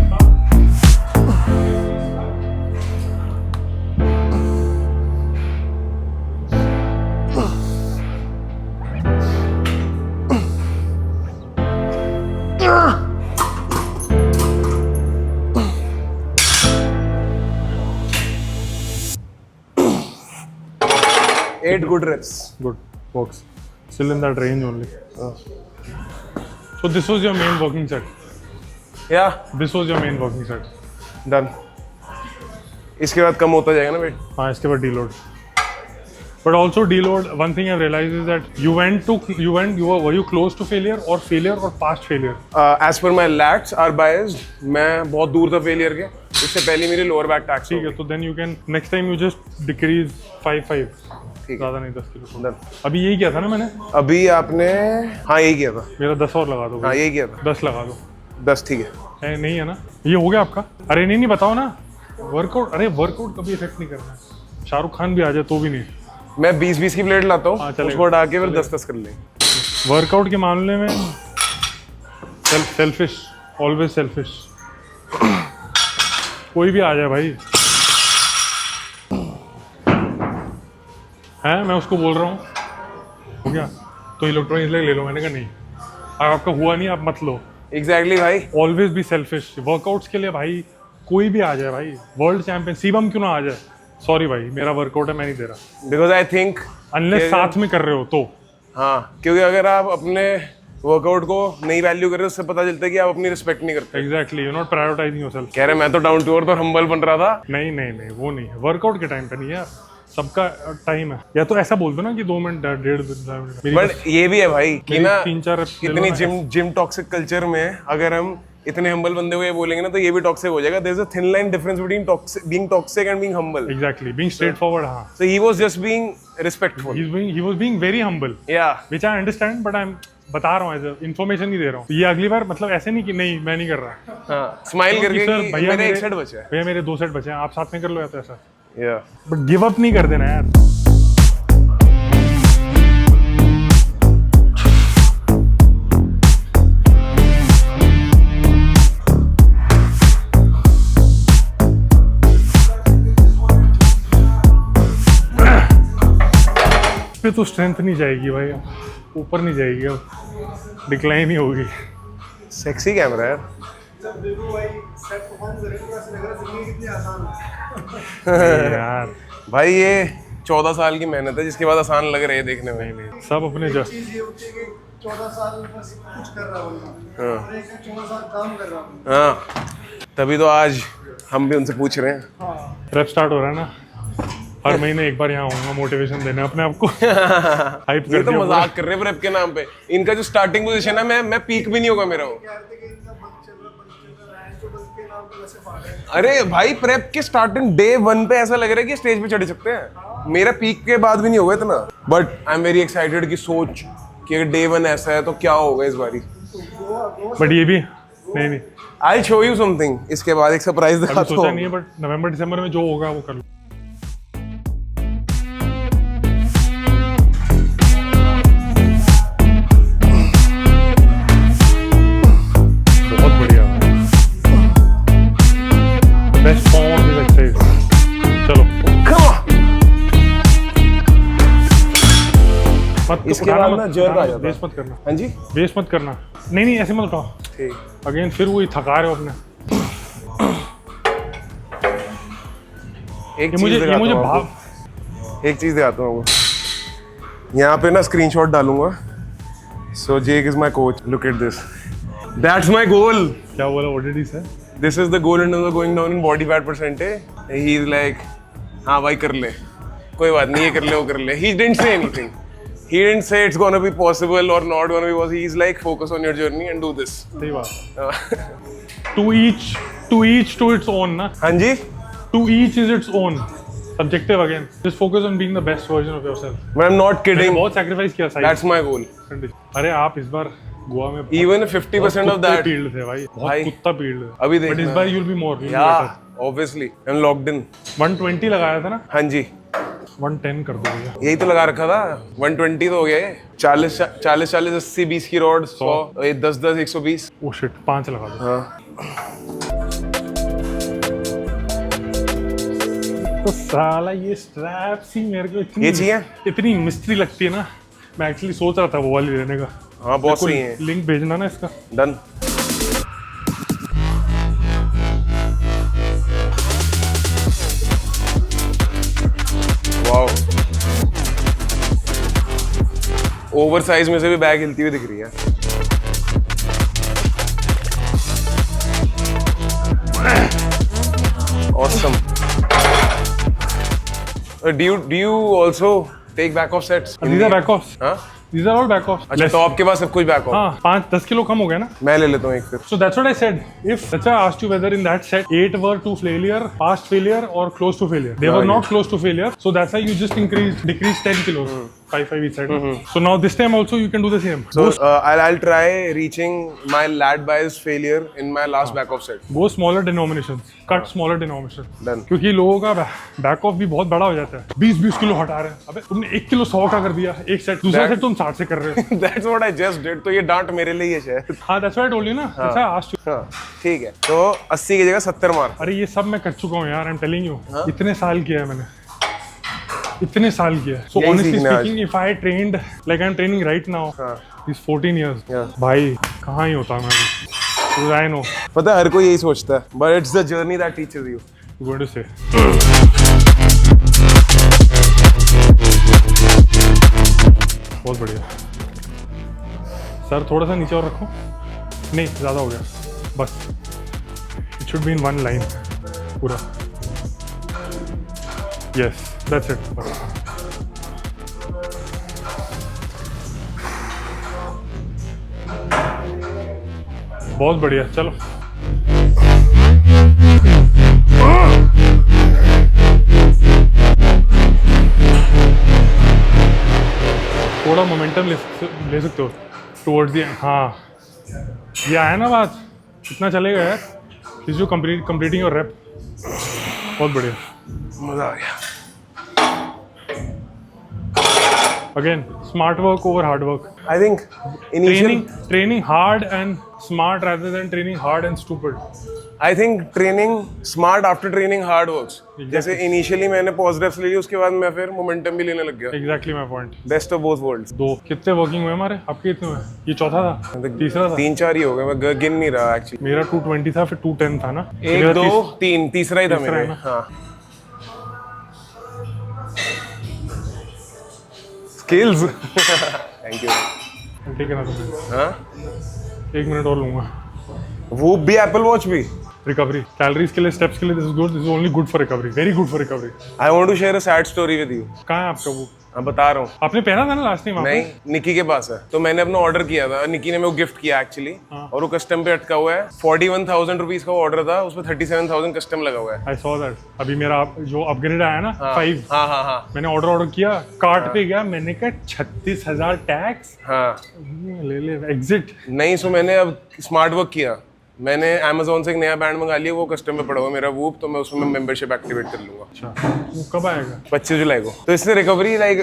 Eight good reps. Good. Works. Still in that range only. So this was your main working set. Yeah, This was your main working set. done. इसके बाद कम होता जाएगा ना वेट. हाँ, इसके बाद deload. But also deload. One thing I've realized is that were you close to failure or past failure? As per my lats are biased, मैं बहुत दूर था फेलियर के. इससे पहले मेरी लोअर बैक टैक्स हो ठीक है, तो then you can next time you just decrease 5. ठीक है. ज़्यादा नहीं, 10 किलो. Done. अभी यही किया था ना मैंने. अभी आपने हाँ यही किया था. मेरा 10 और लगा दो. हाँ यही किया था. 10 लगा दो. 10 ठीक है. नहीं है ना, ये हो गया आपका. अरे नहीं बताओ ना. वर्कआउट, अरे वर्कआउट कभी इफेक्ट नहीं करना है. शाहरुख खान भी आ जाए तो भी नहीं. मैं 20-20 की प्लेट लाता हूँ, हाँ, चलेगा. उसको हटा के फिर 10-10 कर लेंगे. वर्कआउट के मामले में सेल्फिश, ऑलवेज सेल्फिश. कोई भी आ जाए भाई, है मैं उसको बोल रहा हूँ हो गया तो इलेक्ट्रॉनिक्स ले लो. मैंने कहा नहीं, आपका हुआ नहीं, आप मत लो. एग्जैक्टली भाई. Always be selfish. वर्कआउट्स के लिए भाई कोई भी आ जाए भाई, वर्ल्ड चैंपियन शिवम क्यों ना आ जाए, सॉरी भाई मेरा वर्कआउट है, मैं नहीं दे रहा. बिकॉज आई थिंक अनलेस साथ में कर रहे हो तो. हाँ, क्योंकि अगर आप अपने वर्कआउट को नहीं वैल्यू कर रहे हो, उससे पता चलता है कि आप अपनी रिस्पेक्ट नहीं करते. Exactly, you not prioritising yourself. कह रहे मैं तो डाउन टू अर्थ और हम्बल बन रहा था. नहीं वो नहीं है. वर्कआउट के टाइम पे नहीं है, सबका टाइम है. या तो ऐसा बोल दो ना कि 2 मिनट 1.5 मिनट. बट ये भी है भाई कि ना 3-4 reps ले लो इतनी ना. जिम टॉक्सिक कल्चर में अगर हम इतने हम्बल बंदे को ये बोलेंगे ना, तो ये भी टॉक्सिक हो जाएगा. There is a thin line difference between being toxic and being humble. Exactly, being straight forward. हाँ, so he was just being respectful. he was being very humble, या which I understand, but I'm बता रहा हूँ as information नहीं दे रहा हूँ. ये अगली बार मतलब ऐसे नहीं कि नहीं मैं नहीं कर रहा. हाँ, स्माइल करके सर कि भैया मेरे एक सेट बचा है. भैया मेरे 2 सेट बचे हैं, आप साथ में कर लो या तो ऐसा. या बट गिव अप नहीं कर देना यार. पे तो स्ट्रेंथ नहीं जाएगी भाई, ऊपर नहीं जाएगी, अब डिक्लाइन ही होगी. सेक्सी कैमरा यार. यार भाई ये 14 साल की मेहनत है, जिसके बाद आसान लग रहे हैं देखने में. सब अपने जस्ट. 14 साल बस कुछ कर रहा हूँ और एक 14 साल काम कर रहा हूँ. हाँ, तभी तो आज हम भी उनसे पूछ रहे हैं. प्रेप स्टार्ट हो रहा है ना, हर महीने एक बार यहाँ आऊंगा मोटिवेशन देने अपने आप को. हाइप ये कर तो दिया मजाक कर रहे हैं प्रेप के नाम पे. इनका जो स्टार्टिंग पोजीशन है, मैं पीक भी नहीं होगा मेरा वो. कहते कि इनका बंद चल रहा है तो बंद के नाम पे वैसे फाड़ है. अरे भाई प्रेप के स्टार्टिंग डे 1 पे ऐसा लग रहा है कि स्टेज पे चढ़ सकते हैं. मेरा पीक के बाद भी नहीं होगा इतना. But I am very excited कि सोच कि अगर डे 1 ऐसा है तो क्या होगा इस बारी. बट ये भी नहीं आई शो यू समथिंग. इसके बाद एक सरप्राइज अभी दिखाता सोचा नहीं हूँ. है, बट नवंबर दिसंबर में जो होगा वो कर लो. बहुत बढ़िया, best form of this exercise. चलो Come on. इसके बाद ना जर्क आ जाता बेस है। मत करना, हाँ जी बेस मत करना। नहीं नहीं ऐसे मत उठाओ, ठीक। अगेन फिर वही थका रहे हो अपने। एक ये चीज मुझे दिखाता हूँ भाव, आपको। एक चीज दिखाता हूँ आपको। यहाँ पे ना स्क्रीनशॉट डालूंगा। So Jake is my coach, look at this, that's my goal. क्या बोला, व्हाट डिड ही से? This is the goal in terms of going down in body fat percentage. He is like, हाँ भाई कर ले, कोई बात नहीं, ये कर ले वो कर ले. He didn't say anything. He didn't say it's gonna be possible or not gonna be possible. He's like, focus on your journey and do this. सही बात। to each to its own ना। हाँ जी। To each is its own. Subjective again. Just focus on being the best version of yourself. But I'm not मैंने kidding. बहुत sacrifice किया side. That's my goal. अरे आप इस बार गोवा में Even 50% of that. फील्ड थे भाई, बहुत भाई, कुत्ता फील्ड है। अभी बट इस देखना। बार you'll be more. Yeah, obviously. I'm locked in. 120 लगाया था ना, हाँ जी। 110 कर दो भैया। यही तो लगा रखा था। 120 तो हो गया ये। 40 80 20 की रॉड 100 10 120। ओ शिट, 5 लगा दो। हाँ। तो साला ये स्ट्रैप्स ही मेरे को इतनी ये चाहिए? इतनी मिस्ट्री लगती है ना। मैं एक्चुअली सोच रहा था वो वाली लेने का। हाँ बहुत सही है। लिंक भेजना ना इसका। डन। वाओ, ओवर साइज में से भी बैग हिलती हुई दिख रही है। Awesome. Do you also take back off sets? These are back offs. हाँ? These are all back offs. अच्छा तो आपके पास सब कुछ बैक ऑफ। हाँ, 5-10 किलो कम हो गया ना। मैं ले लेता हूँ एक फिर। So that's what I said. If that's why I asked you whether in that set 8 were to failure, past failure, or close to failure. They were Yeah, not close to failure. So that's why you just decreased 10 kilos. 5 each side. So now this time also you can do the same. So I'll try reaching my lat bias failure in my last back off set. Go smaller denominations. Cut smaller denominations. Done. क्योंकि लोगों का back of भी बहुत बड़ा हो जाता है। 20 kilo हटा रहे हैं। अबे तुमने 1 किलो 100 का कर दिया एक सेट, दूसरा सेट तुम 60 से कर रहे हो। That's what I just did. तो ये डांट मेरे लिए है शायद। हाँ, that's why I told you ना। That's why I asked you. हाँ ठीक है। तो 80 की जगह 70 मार। अरे ये सब मैं कर चुका हूँ यार, I'm telling you. इतने साल किया है मैंने, इतने साल किया है। So यही honestly सीखना है speaking, if I trained like I'm training right now, these 14 years, भाई कहाँ ही होता मैं अभी। Because I know. पता है हर कोई यही सोचता है। But it's the journey that teaches you. I'm going to say. बहुत बढ़िया। सर थोड़ा सा नीचे और रखो। नहीं ज़्यादा हो गया, बस। It should be in one line पूरा। Yes, that's it. बस। बहुत बढ़िया, चलो। थोड़ा मोमेंटम ले सकते हो टुवर्ड्स द, हाँ ये आया ना बात, कितना चलेगा यार। Is you completing your rep. बहुत बढ़िया। मजा आ गया। Again smart work over hard work. I think initial. Training hard and smart rather than training hard and stupid. I think training smart after training hard works. जैसे initially मैंने pause reps ले ली, उसके बाद मैं फिर momentum भी लेने लग गया। Exactly my point. Best of both worlds. 2 कितने वर्किंग हुए हमारे, आपके कितने हुए? ये चौथा था, तीसरा था। 3-4 ही हो गए, मैं गिन नहीं रहा actually. मेरा 220 था, फिर 210 था ना। 1 2 3 तीसरा ही था तीसरा मेरा। है ना? हाँ। Skills. Thank you. ठीक है ना तुम्हें? हाँ? 1 मिनट और लूंगा। वो भी Apple Watch भी। रिकवरी कैलोरीज के लिए, स्टेप्स के लिए this is good, this is only good for recovery, very good for recovery. I want to share a sad story with you. कहाँ है आपका वो? हाँ बता रहा हूँ। आपने पहना था ना लास्ट टाइम? नहीं, निकी के पास है। तो मैंने अपना ऑर्डर किया था, निकी ने मेरे को गिफ्ट किया एक्चुअली, और वो कस्टम पे अटका हुआ है। 41,000 रुपीज का ऑर्डर था, उसमें 37,000 कस्टम लगा हुआ है। I saw that. अभी मेरा जो अपग्रेड आया ना 5, हाँ हाँ हाँ मैंने ऑर्डर किया, कार्ट पे गया, मैंने कहा 36,000 टैक्स, हाँ। ले ले एग्जिट। नहीं, सो मैंने अब स्मार्ट वर्क किया। मैंने Amazon से एक नया बैंड मंगा लिया, वो कस्टम पे पड़ा हुआ मेरा वूप, तो मैं उसमें मेंबरशिप एक्टिवेट कर लूंगा। अच्छा, वो कब आएगा? 25 जुलाई को। तो इससे रिकवरी लाइक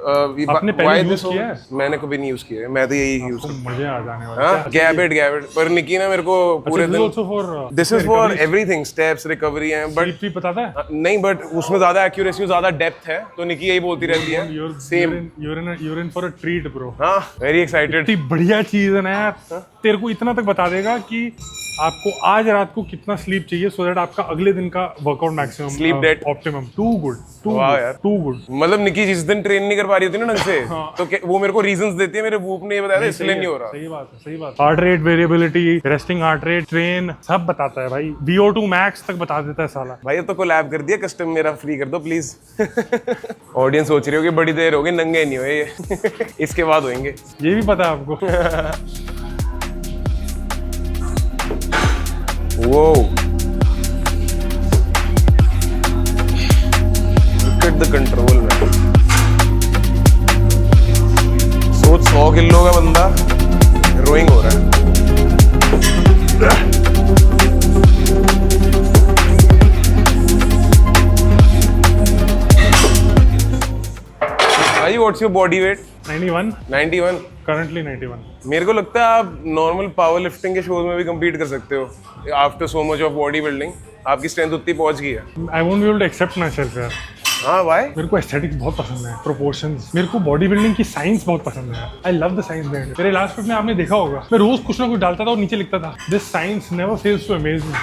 आपने पहले use किया है? मैंने कभी नहीं यूज किया है, मैं तो यही यूज तो मजे आ जाने वाले हाँ गैबिट पर निकी ना मेरे को पूरे अच्छा, दिन also for this is for everything steps recovery है बट sleep भी बताता है नहीं बट उसमें ज्यादा एक्यूरेसी ज्यादा डेप्थ है तो निकी यही बोलती रहती है same you're in for a treat bro हाँ वेरी एक्साइटेड इतनी बढ़िया चीज है ना यार तेरे को इतना तक बता देगा कि आपको आज रात को कितना स्लीप चाहिए सो दैट आपका अगले दिन का workout maximum Sleep debt. Optimum to वाह यार। गुड मतलब निकी जिस दिन ट्रेन नहीं कर पा रही होती ना ढंग से हाँ। तो वो मेरे को रीजंस देती है मेरे वूप ने ये बताया था इसलिए नहीं हो रहा सही बात heart rate variability resting heart rate train सब बताता है भाई VO2 मैक्स तक बता देता है साला भाई अब तो कोलैब कर दिया कस्टम मेरा फ्री कर दो प्लीज ऑडियंस सोच रही होगी बड़ी देर हो गई नंगे नहीं हुए ये इसके बाद होंगे ये भी पता है आपको वो look at the control man सोच 100 किलो का बंदा रोइंग हो रहा है भाई what's your body weight 91 91 currently 91 मेरे को लगता है आप नॉर्मल पावर लिफ्टिंग के शोज में भी compete कर सकते हो after so much of body building आपकी स्ट्रेंथ उतनी पहुंच गई है I won't be able to accept myself यार हाँ भाई मेरे को एस्थेटिक्स बहुत पसंद है प्रोपोर्शंस मेरे को बॉडी बिल्डिंग की साइंस बहुत पसंद है I love the science behind मेरे लास्ट फिट में आपने देखा होगा मैं रोज कुछ ना कुछ डालता था और नीचे लिखता था this science never fails to amaze me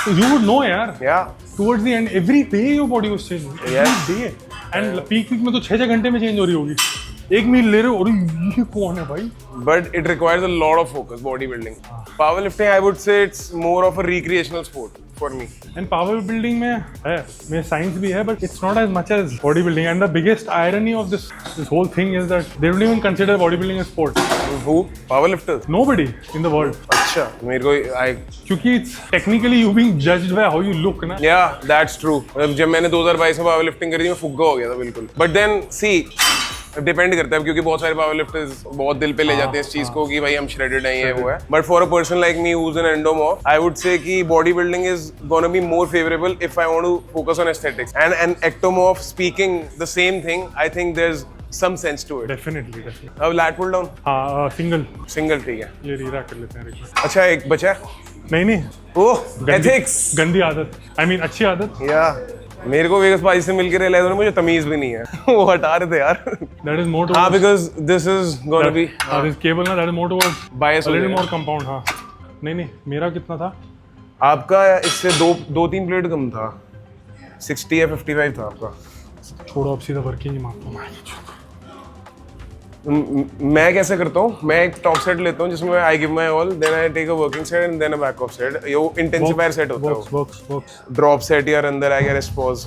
तो यू वुड नो यार या towards the end every day your body was changing every day and peak में तो 6 घंटे में चेंज हो रही होगी एक मील ले रहे हो और ये कौन है भाई but it requires a lot of focus bodybuilding powerlifting I would say it's more of a recreational sport for me and power building में है में साइंस भी है but it's not as much as body building and the biggest irony of this whole thing is that they don't even consider body building as sport who powerlifters nobody in the world अच्छा मेरे को I क्योंकि it's technically you being judged by how you look ना yeah that's true जब मैंने 2022 में powerlifting करी थी मैं फुग्गा हो गया था बिल्कुल but then see डिपेंड करता है क्योंकि बहुत सारे पावर लिफ्टर्स बहुत दिल पे ले जाते हैं इस चीज को कि भाई हम श्रेडेड हैं ये वो है but for a person like me who is an endomorph I would say कि body building is gonna be more favourable if I want to focus on aesthetics and an ectomorph speaking the same thing I think there is some sense to it definitely अब lat pull down हाँ single single ठीक है ये रीरा कर लेते हैं एक बार। अच्छा एक बचा है नहीं ओह एथिक्स गंदी आदत आई मीन अच्छी आदत या मेरे को वेगस पाजी से मिलके रियलाइज हुआ मुझे तमीज भी नहीं है वो हटा रहे थे यार दैट इज मोर हाँ because this is gonna be this cable ना that is more towards bias a little more compound हाँ नहीं मेरा कितना था आपका इससे दो तीन प्लेट कम था 60 या 55 था आपका छोड़ो अब सीधा वर्किंग ही मारता हूँ मैं कैसे करता हूँ मैं एक टॉप सेट लेता हूँ जिसमें I give my all then I take a working set and then a back off set ये इंटेंसिफायर सेट होता है बॉक्स ड्रॉप सेट या अंदर आ गया रेस्पॉज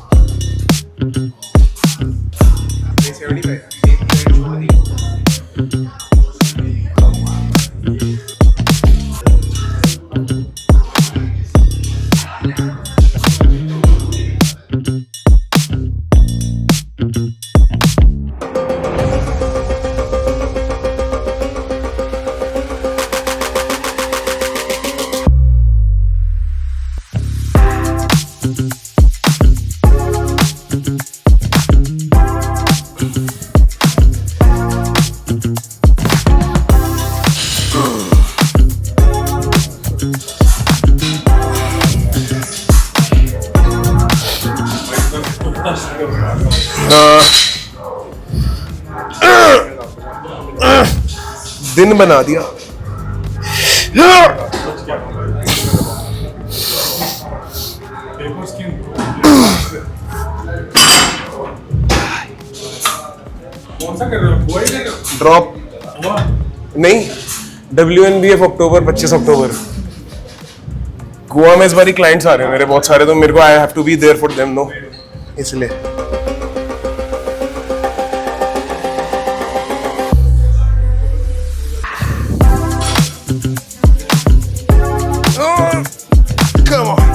दिन बना दिया ड्रॉप नहीं WNBF अक्टूबर 25 अक्टूबर गोवा में इस बारी क्लाइंट्स आ रहे हैं मेरे बहुत सारे तो मेरे को I have to be there for them no इसलिए Come on.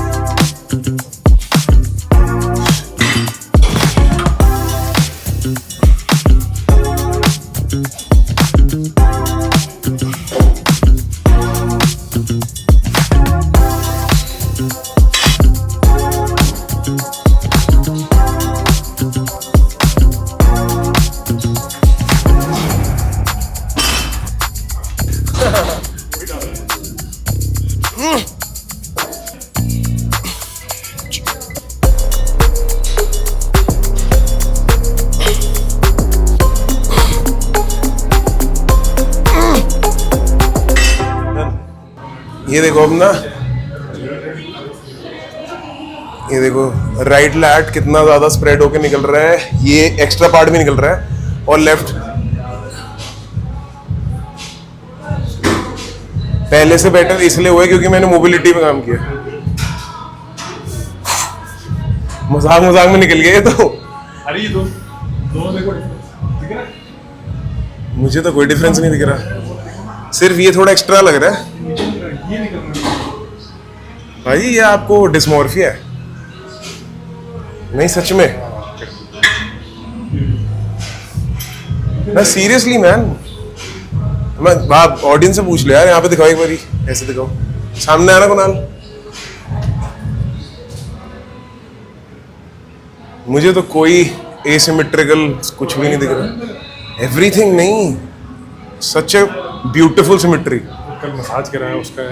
ये देखो अब ना, ये देखो राइट लैट कितना ज्यादा स्प्रेड होके निकल रहा है, ये एक्स्ट्रा पार्ट भी निकल रहा है, और लेफ्ट पहले से बेटर इसलिए हुआ है क्योंकि मैंने मोबिलिटी पे काम किया। मजाक मजाक में निकल गया ये तो। अरे ये दोनों देखो ठीक है ना, मुझे तो कोई डिफरेंस नहीं दिख रहा, सिर्फ ये थोड़ा एक्स्ट्रा लग रहा है। ये निकल रहा है। भाई ये आपको डिस्मॉर्फिया है? नहीं सच में, ना सीरियसली मैन, मैं आप ऑडियंस से पूछ लो यार, यहाँ पे दिखाओ एक बारी, ऐसे दिखाओ, सामने आना कुणाल। मुझे तो कोई एसिमेट्रिकल कुछ भी नहीं दिख रहा, एवरीथिंग नहीं, सच ए ब्यूटीफुल सिमेट्री। कल मसाज कराया उसका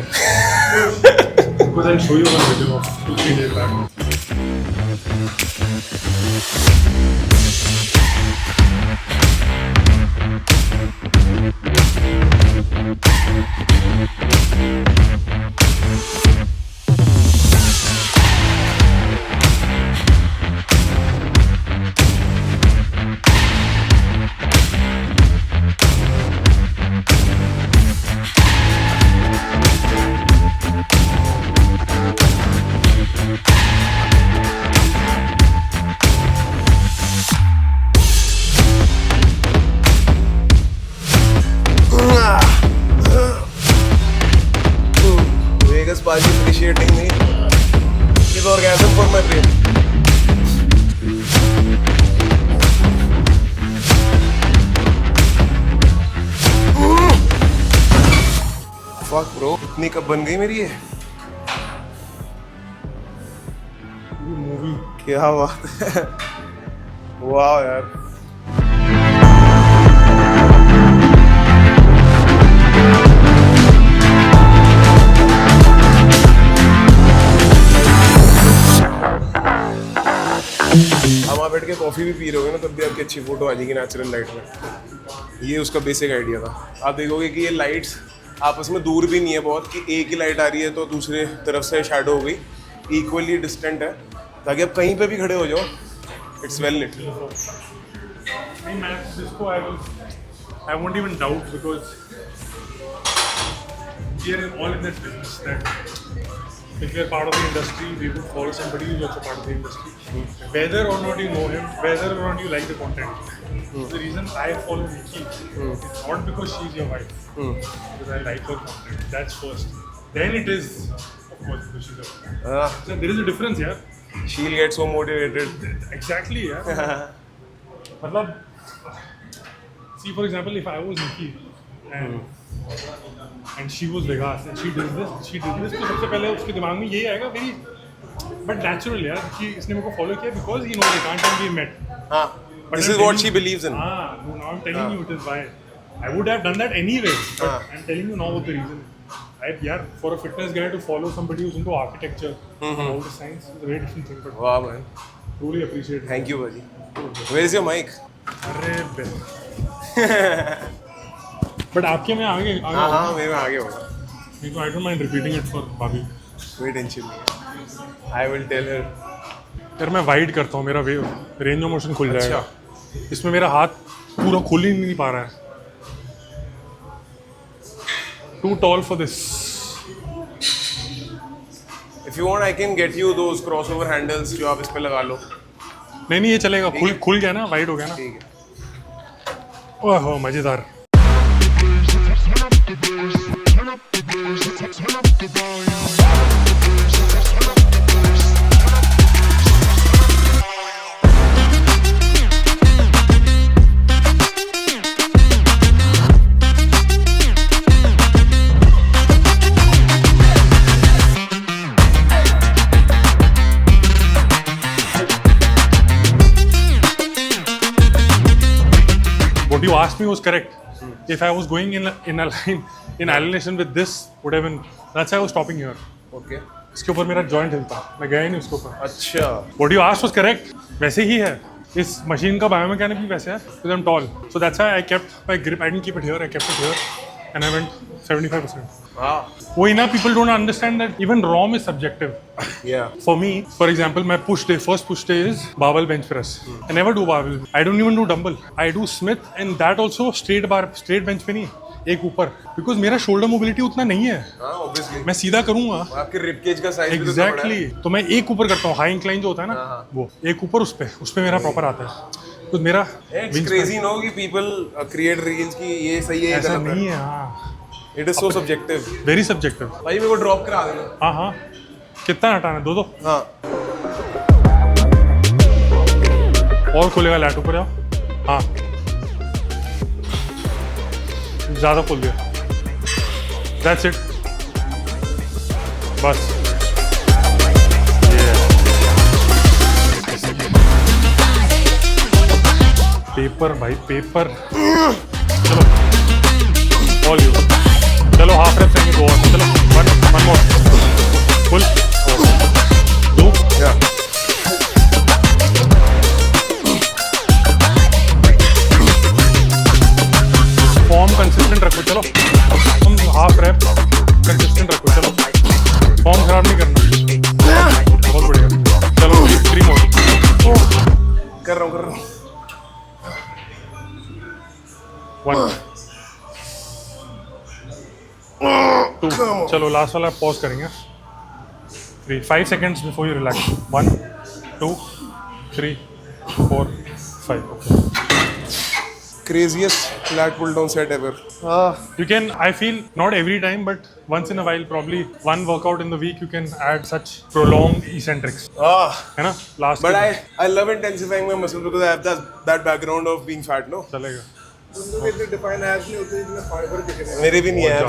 because I'll show you one video of 2-3 days back. Vegas Paji appreciating me is orgasm for my brain. Fuck bro, इतनी कब बन गई मेरी ये? मूवी क्या बात है, वाह यार। आप वहाँ बैठ के कॉफी भी पी रहे होगे ना, तब भी आपकी अच्छी फोटो आ जाएगी नेचुरल लाइट में। ये उसका बेसिक आइडिया था। आप देखोगे कि ये लाइट्स आपस में दूर भी नहीं है बहुत, कि एक ही लाइट आ रही है तो दूसरे तरफ से शैडो हो गई, इक्वली डिस्टेंट है, ताकि आप कहीं पे भी खड़े हो जाओ, इट्स वेल लिट। नहीं मैं जिसको I won't even doubt because we are all in that business that if we are part of the industry, we would follow somebody who's also part of the industry. Whether or not you know him, whether or not you like the content. The reason I follow Nikki, it's not because she's your wife, because I like her content. That's first. Then it is, of course, because she's your wife. So there is a difference, yeah. She'll get so motivated. Exactly, yeah. मतलब, see for example, if I was Nikki and she was Vegas and she did this, तो सबसे पहले उसके दिमाग में यही आएगा very, but natural यार कि इसने मेरे को follow किया because you know they can't and we met. हाँ, this is what she believes in. हाँ, no, now I'm telling you it is why. I would have done that anyway, but I'm telling you now what the reason is. यार, for a fitness guy to follow somebody who's into architecture and all the science is a very different thing, but Wow man, truly appreciate it. thank you भाजी. Where is your mic? अरे बे but आपके में आगे हाँ हाँ, मेरे में आगे होगा, नहीं तो I don't mind repeating it for भाभी। कोई टेंशन नहीं, I will tell her. यार मैं वाइड करता हूँ, मेरा रेंज ऑफ मोशन खुल जाएगा। इसमें मेरा हाथ पूरा खुल ही नहीं पा रहा है, too tall for this. If you want, I can get you those crossover handles जो आप इस पे लगा लो। नहीं ये चलेगा, खुल गया ना, वाइड हो गया ना। ठीक है। ओहो मजेदार। What you asked me was correct. If I was going in a line in alignation with this, would have been. That's why I was stopping here. Okay. इसके ऊपर मेरा जॉइंट हिलता, मैं गया ही नहीं उसके ऊपर। अच्छा। What you asked was correct. वैसे ही है। इस मशीन का बायोमैकेनिक भी वैसे है, because I'm tall. So that's why I kept my grip. I didn't keep it here. I kept it here. and I went 75%. हाँ वही ना, people don't understand that even ROM is subjective. yeah For me, for example, my first push day is barbell bench press. I never do barbell. I don't even do dumbbell. I do Smith and that also straight bench पे नहीं, एक ऊपर, because मेरा shoulder mobility उतना नहीं है. हाँ obviously मैं सीधा करूँगा. आपके rib cage का size भी तो Exactly. तो मैं एक ऊपर करता हूँ, high incline जो होता है ना, वो एक ऊपर उस पे मेरा proper आता है. तो मेरा it's crazy no कि people create reels कि ये सही है ये ऐसा गलत है. नहीं है. हाँ, It is so subjective. very subjective. भाई मेरे को ड्रॉप करा देना. हाँ हाँ, कितना हटाना है? दो हाँ और खुलेगा. लैट ऊपर जाओ. हाँ, ज्यादा खोल दिया. That's it. बस. पेपर भाई, पेपर. चलो ऑल यू. चलो half rep second go on. चलो one more full 2 yeah form consistent रखो. चलो तुम हाफ रैप कंसिस्टेंट रखो. चलो फॉर्म खराब नहीं करना. बहुत बढ़िया. चलो 3 मोर. कर रहा हूँ 1 2. चलो लास्ट वाला पॉज करेंगे. 3 5 seconds before you relax. 1 2 3 4 5. Okay. craziest lat pull down set ever. You can, I feel, not every time, but once in a while, probably one workout in the week, you can add such prolonged eccentrics. है ना? Last. But I love intensifying my muscle because I have that background of being fat, no? चलेगा. उनको भी इतने define abs नहीं होते जितने fibre दिख रहे हैं. मेरे भी नहीं है.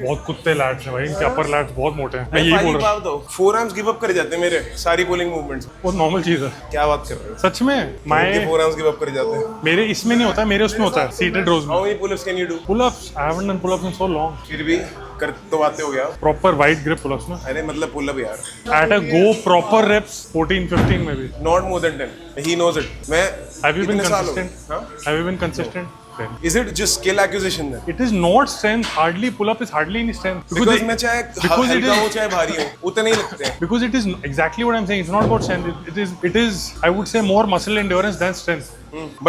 बहुत कुत्ते लैट्स हैं भाई. इनके अपर लैट्स बहुत मोटे हैं. मैं यही बोल रहा हूँ. फोर आर्म्स गिव अप कर जाते हैं मेरे सारी पुलिंग मूवमेंट्स. बहुत नॉर्मल चीज़ है. क्या बात कर रहे हो? सच में. मेरे फोर आर्म्स गिव अप कर जाते हैं. मेरे इसमें नहीं होता, मेरे उसमें होता है, सीटेड रोज में. How many pull-ups can you do? Pull-ups, I haven't done pull-ups in so long. फिर भी कर तो बातें हो गया. प्रॉपर वाइड ग्रिप पुल-अप्स में. अरे मतलब पुल अप यार. At a go proper reps 14-15 में भी. Not more than 10. He knows it. मैं Have you been इतने साल हो गए. consistent? हाँ? Have you been consistent? Then. Is it just skill acquisition then? It is not strength. Hardly pull-up is hardly any strength. Because मैं चाहे because it हल्का is- हूँ चाहे भारी हूँ उतने ही लगते हैं. Because it is exactly what I'm saying. It's not about strength. It is I would say more muscle endurance than strength.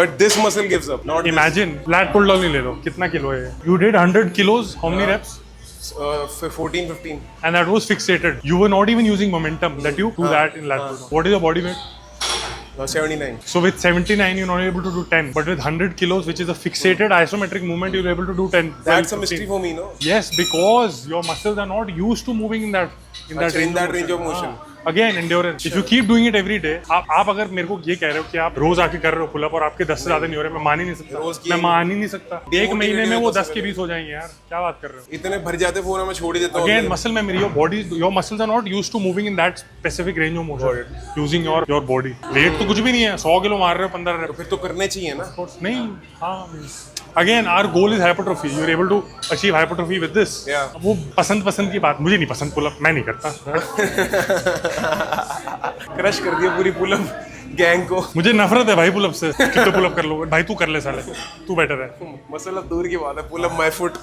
But this muscle gives up. Not this. Imagine lat pull down ही ले लो. कितना kilo है? You did 100 kilos. How many reps? 14-15. And that was fixated. You were not even using momentum that you do that in lat pull down. What is your body weight? 79. So with 79, you're not able to do 10. But with 100 kilos, which is a fixated isometric movement, you're able to do 10. 12, That's a 15. mystery for me, no? Yes, because your muscles are not used to moving in that range of motion. Again, endurance. If you keep doing it every day, आप अगर मेरे को ये कह रहे हो कि आप रोज आके कर रहे हो पुल अप और आपके 10 से ज्यादा नहीं हो रहे, मैं मान ही नहीं रोज सकता. किए मैं मान ही नहीं सकता. एक महीने में वो 10 के 20 हो जाएंगे यार. क्या बात कर रहे हो? इतने भर जाते फोन में छोड़ ही देता हूँ. Again, muscle memory. Your body, your muscles are not used to moving in that specific range of motion. Using your body. Weight तो कुछ भी नहीं है. 100 किलो मार रहे हो 15 तो फिर तो करने चाहिए ना. नहीं. हाँ. Again, our goal is hypertrophy. You're able to achieve hypertrophy with this. Yeah. वो पसंद की बात. मुझे नहीं पसंद पुल-अप. मैं नहीं करता. क्रश कर दिया पूरी पुल-अप गैंग को. मुझे नफरत है भाई पुल-अप से. कितने पुल-अप कर लो भाई. तू कर ले साले. तू बेटर है. मसल अब दूर की बात है. Pull-up my foot.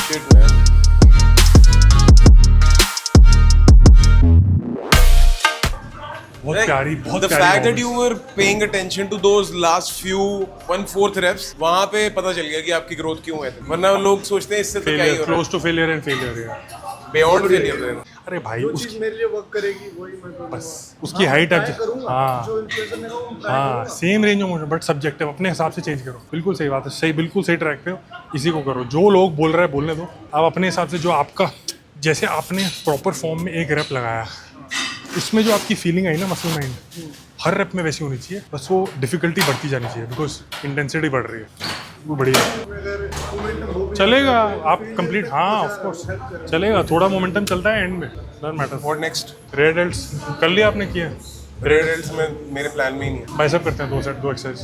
Shit man. बहुत प्यारी. बहुत The प्यारी fact that moments. you were paying attention to those last few 1/4 reps, वहाँ पे पता चल गया कि आपकी ग्रोथ क्यों है. वरना लोग सोचते हैं इससे तो क्या ही Failure, हो रहा close to failure and failure. Yeah. है. Beyond failure. अरे भाई जो उसकी चीज मेरे लिए वर्क करेगी वही मैं करूंगा. उसकी हाइट ट्राई करूंगा. हाँ जो इन्फ्लुएंसर ने कहा वो ट्राई हाँ करूंगा. Same range of motion but subjective. अपने हिसाब से चेंज करो. बिल्कुल सही बात है. सही, बिल्कुल सही ट्रैक पे हो. इसी को करो. जो लोग बोल रहे हैं बोलने दो. आप अपने हिसाब से जो आपका, जैसे आपने प्रॉपर फॉर्म में एक रेप लगाया, उसमें जो आपकी फीलिंग आई ना मसल माइंड, हर रेप में वैसी होनी चाहिए. बस वो डिफिकल्टी बढ़ती जानी चाहिए बिकॉज इंटेंसिटी बढ़ रही है. वो बढ़िया अगर मोमेंटम हो भी चलेगा. आप कंप्लीट. हाँ ऑफ कोर्स चलेगा. थोड़ा मोमेंटम चलता है एंड में. Don't matter. What next? Red delts कर लिया आपने. किया Red delts में मेरे प्लान में ही नहीं है. बाइसेप करते हैं 2 सेट 2 एक्सरसाइज.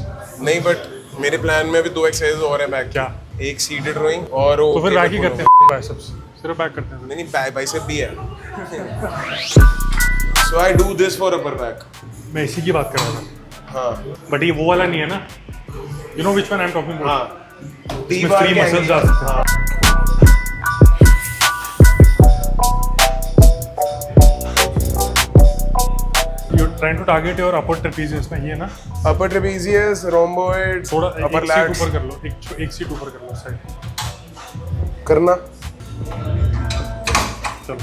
नहीं बट मेरे प्लान में भी 2 एक्सरसाइज और है बैक. क्या? एक सीटेड रोइंग और वो तो फिर बैक ही cable करते pull-up. हैं. बाइसेप्स सिर्फ बैक करते हैं. नहीं बाइसेप भी है. So I do this for upper back. मैं इसी की बात कर रहा था, हाँ बट ये वो वाला नहीं है ना, you know which one I am talking about, हाँ इसमें 3 मसल्स आ सकते हैं। You're trying to target your upper trapezius में, ये ना अपर ट्रेपेजियस, रोम्बोइड, थोड़ा अपर एक सीट लैट्स ऊपर कर लो, एक सीट ऊपर कर लो साइड, करना। चलो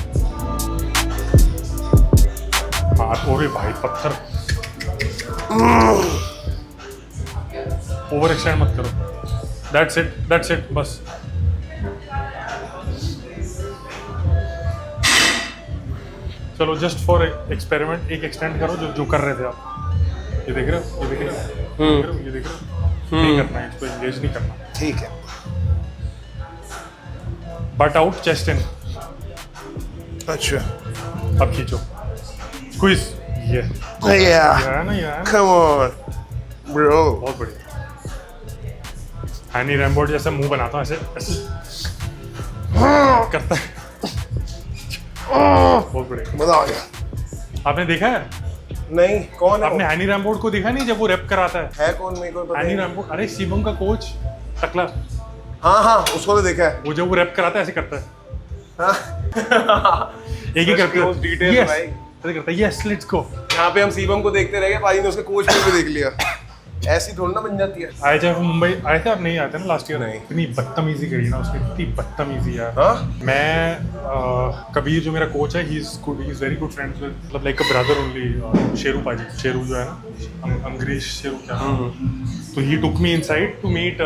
हाथ, ओरे भाई पत्थर, ओवर एक्सटेंड मत करो, दैट्स इट बस। चलो जस्ट फॉर एक्सपेरिमेंट एक एक्सटेंड करो जो कर रहे थे आप, ये देख रहे हो, ये देख रहे हो, ये देख रहे हो, नहीं करना है, इसको एंगेज नहीं करना, ठीक है। बट आउट, चेस्ट इन, अच्छा अब खींचो, स्क्वीज, ये या आया ना, ये आया ना, कम ऑन ब्रो। बहुत बढ़िया। हैनी रैम्बो जैसा मुंह बनाता हूँ, ऐसे ऐसे करता है, बहुत बढ़िया। मजा आ गया। आपने देखा है, नहीं, कौन है आपने वो? हैनी रैम्बो को देखा नहीं जब वो रैप कराता है? कौन, मेरे को पता हैनी नहीं। रैम्बो, अरे शिवम का कोच टकला, हाँ हाँ, उसको तो देखा है। वो जब वो रैप कराता है ऐसे करता है, हाँ। एक ही करता close detail है, भाई। ऐसे करता है, यस लेट्स गो। यहाँ पे हम शिवम को देखते रह गए, पाजी ने उसके कोच को भी देख लिया। ऐसी थोड़ी ना बन जाती है। आए थे मुंबई, आए थे आप, नहीं आते ना लास्ट ईयर? नहीं। इतनी बदतमीजी करी ना उसने, इतनी बदतमीजी यार। हाँ? मैं कबीर जो मेरा कोच है, he is very good friends with, मतलब like a brother only, Sheru paaji, Sheru जो है ना, अंग्रेज शेरू क्या, तो he took me inside to meet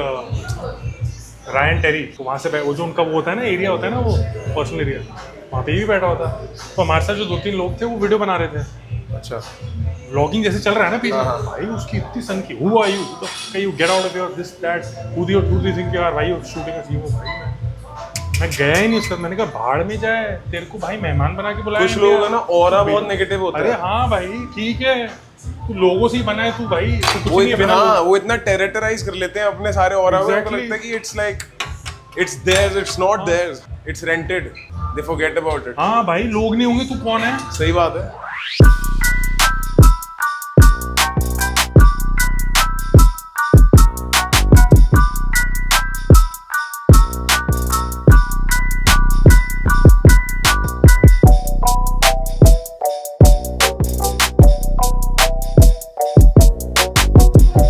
Ryan Terry. तो वहाँ से वो जो उनका वो होता है ना, एरिया होता है ना, वो पर्सनल एरिया, वहाँ पे भी बैठा होता। तो हमारे साथ जो 2-3 लोग थे वो वीडियो बना रहे थे, अच्छा। व्लॉगिंग जैसे चल रहा है ना पीछे, हाँ। भाई उसकी इतनी सन की, who are you, you get out of your this that, who do you think you are, भाई शूटिंग अस, यू भाई। मैं गया ही नहीं उसका, मैंने कहा भाड़ में जाए, तेरे को भाई मेहमान बना के बुलाया। कुछ लोग है ना, ऑरा बहुत नेगेटिव होता अरे है। हाँ भाई ठीक है, तू लोगों से ही बना है तू भाई, तू कुछ वो नहीं है इतना, बिना हाँ, वो इतना टेरिटराइज कर लेते हैं अपने सारे ऑरा को, उनको Exactly. लगता है कि it's like it's theirs, it's not theirs, it's rented, they forget about it. हाँ भाई, लोग नहीं होंगे, तू कौन है? सही बात है।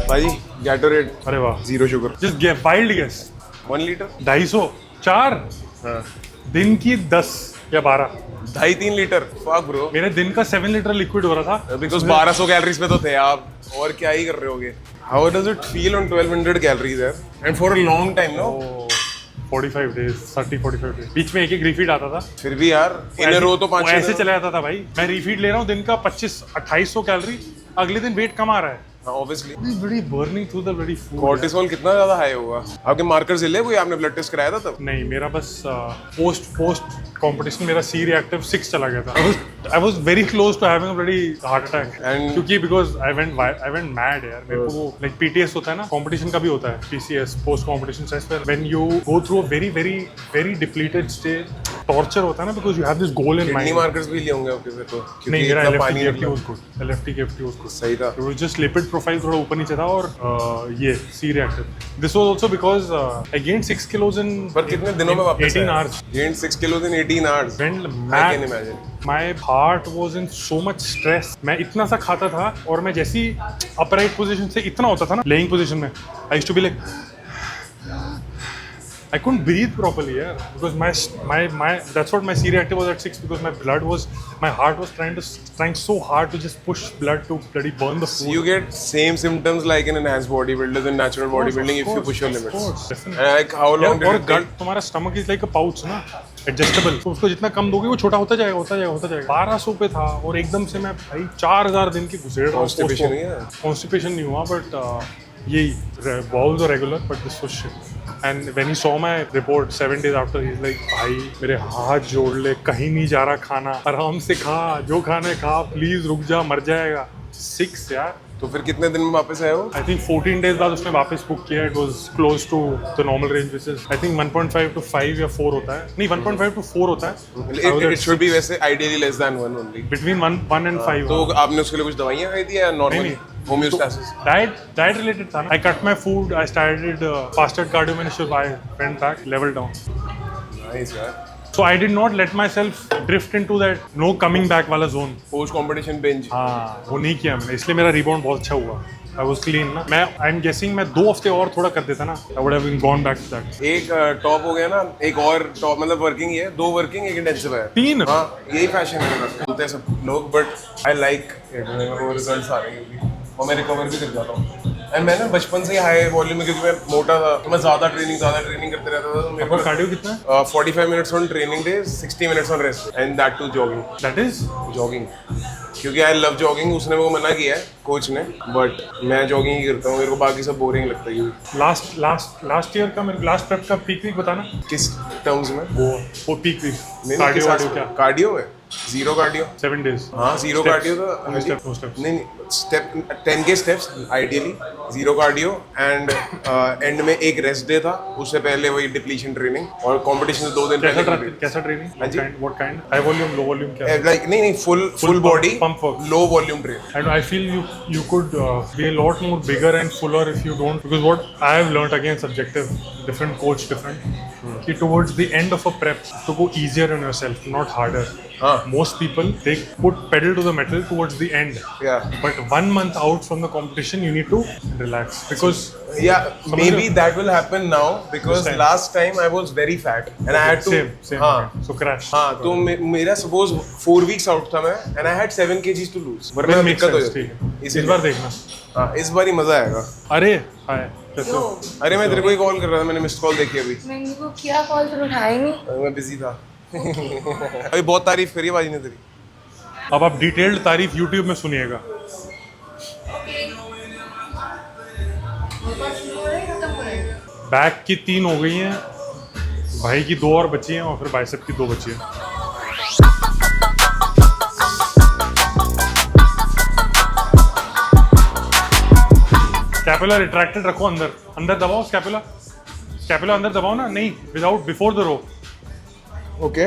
भाई गैटोरेड अरे वाह, 0 sugar, just wild guess, 1 litre, 250, 4 हाँ, दिन की 10 या 12, 2.5-3 लीटर। फक ब्रो, मेरे दिन का 7 लीटर लिक्विड हो रहा था। बिकॉज 1200 कैलोरीज पे तो थे आप, और क्या ही कर रहे होगे। How does it feel on 1200 calories यार, and for a long time no? 45 days, 30-45 days, बीच में एक रीफीड आता था। फिर भी यार इन रो तो 5 ऐसे चला जाता था भाई, मैं रीफीड ले रहा हूँ दिन का 2500-2800 कैलोरी, अगले दिन वेट कम आ रहा है, ऑब्वियसली। बड़ी burning through the bloody food. Cortisol कितना ज्यादा हाई होगा? आपके मार्कर्स हिले कोई? आपने ब्लड टेस्ट कराया था तब? नहीं, मेरा बस पोस्ट कंपटीशन मेरा सी रिएक्टिव 6 चला गया था। I was very close to having a bloody heart attack, And- क्योंकि बिकॉज आई वेंट मैड यार। मेरे को वो लाइक पीटीएस होता है ना, कंपटीशन का भी होता है, PCS, post competition stress, when you go through a very very very depleted stage, torture होता है ना, because you have this goal in kidney mind. Markers भी लिए होंगे आपके फिर तो, क्योंकि नहीं, मेरा इतना LFT पानी KFT निकला। was good, LFT KFT was good. सही था। It was just lipid profile थोड़ा ऊपर नीचे था, और ये C reactive. This was also because I gained 6 kilos in पर कितने दिनों में वापस 18 आया? hours. Gained 6 kilos in 18 hours. Went I mad. can imagine. My heart was in so much stress. मैं इतना सा खाता था, और मैं जैसी upright position से इतना होता था ना, laying position में, I used to be like, I couldn't breathe properly, yeah, because my that's what my C reactive was at 6, because my heart was trying so hard to just push blood to bloody burn the food. You get same symptoms like in enhanced bodybuilders and natural bodybuilding if you push your limits. And like how long और did it gut, take? तुम्हारा stomach is like a pouch ना, adjustable, तो उसको जितना कम दोगे वो छोटा होता जाएगा, होता जाएगा, होता जाएगा। 1200 पे था, और एकदम से मैं भाई 4000 दिन की घुसेड़ रहा हूँ। Constipation नहीं है? कॉन्स्टिपेशन नहीं हुआ, बट यही बाउल्स और regular, but this was shit. And when he saw my report 7 days after, he is like, भाई मेरे हाथ जोड़ ले, कहीं नहीं जा रहा खाना, आराम से खा, जो खाना है खा, प्लीज रुक जा, मर जाएगा। 6 यार, तो फिर कितने दिन में वापस आए हो? आई थिंक 14 डेज बाद उसने वापस बुक किया. It was close to the normal range which is I think 1.5 to 5 या 4 होता है. नहीं 1.5 to 4 होता है. It should be वैसे ideally less than 1 only. Between 1 and 5. तो आपने उसके लिए कुछ दवाइयाँ खाई थी या नॉर्मल होम्योस्टैसिस? डाइट रिलेटेड था ना. I cut my food. I started fasted cardio. मैंने शुरू I went back level down. Nice यार. So I did not let myself drift into that no coming back वाला zone. Post competition bench. हाँ वो नहीं किया मैंने, इसलिए मेरा रिबाउंड बहुत अच्छा हुआ. I was clean ना. मैं आई एम गेसिंग मैं 2 हफ्ते और थोड़ा कर देता ना, I would have gone back to that. एक टॉप हो गया ना, एक और टॉप मतलब वर्किंग है, 2 वर्किंग एक इंटेंसिव है. 3. हाँ यही फैशन है बोलते हैं सब लोग, बट आई लाइक वो रिजल्ट्स आ रहे हैं और मैं रिकवर भी कर जाता हूँ. एंड मैं ना बचपन से ही हाई वॉल्यूम में, क्योंकि मैं मोटा था तो मैं ज़्यादा ट्रेनिंग करते रहता था. तो मेरे आपका को कार्डियो कितना है? 45 minutes on training day, 60 minutes on rest, and that too jogging. That is jogging क्योंकि आई लव जॉगिंग. उसने मेरे को मना किया है कोच ने, बट मैं जॉगिंग ही करता हूँ. मेरे को बाकी सब बोरिंग लगता है. लास्ट ईयर का मेरे लास्ट प्रेप का पीक वीक बताना. किस टर्म्स में? वो पीक वीक कार्डियो क्या? कार्डियो है. Zero cardio. 7 days. हाँ जीरो कार्डियो तो No steps. नहीं स्टेप 10 के steps ideally. Zero cardio and and में एक रेस्ट डे था. उससे पहले वही डिप्लीशन ट्रेनिंग, और कंपटीशन से 2 दिन पहले. कैसा ट्रेनिंग? हाँ जी. What kind? High volume, low volume क्या? लाइक नहीं full body pump work. Low volume train. And I feel you could be a lot more bigger and fuller if you don't, because what I have learned, again subjective, different coach different, कि towards the end of a prep to go easier on yourself, not harder. Most people they put pedal to the metal towards the end. Yeah. But 1 month out from the competition, you need to relax, because Yeah, maybe that will happen now because This time. last time I was very fat and I had to. same. हाँ. Okay. So crash. हाँ तो मेरा suppose 4 weeks out था मैं, and I had 7 kgs to lose. वरना That makes दिक्कत हो sense, जाती ठीक है. इसीलिए. इस बार देखना. हाँ इस बार ही मजा आएगा. अरे हाय कैसे हो? अरे मैं तेरे को ही कॉल कर रहा था, मैंने मिस्ड कॉल देखी अभी. मैंने को किया कॉल तो उठाया ही नहीं. मैं बिजी था. अभी बहुत तारीफ करी बाजी ने तेरी. अब आप डिटेल्ड तारीफ YouTube में सुनिएगा. बैक की 3 हो गई हैं, भाई की 2 और बची हैं, और फिर बाइसेप की 2 बची हैं. स्कैपुला रिट्रैक्टेड रखो, अंदर दबाओ. स्कैपुला अंदर दबाओ ना. नहीं, without before the row. Okay.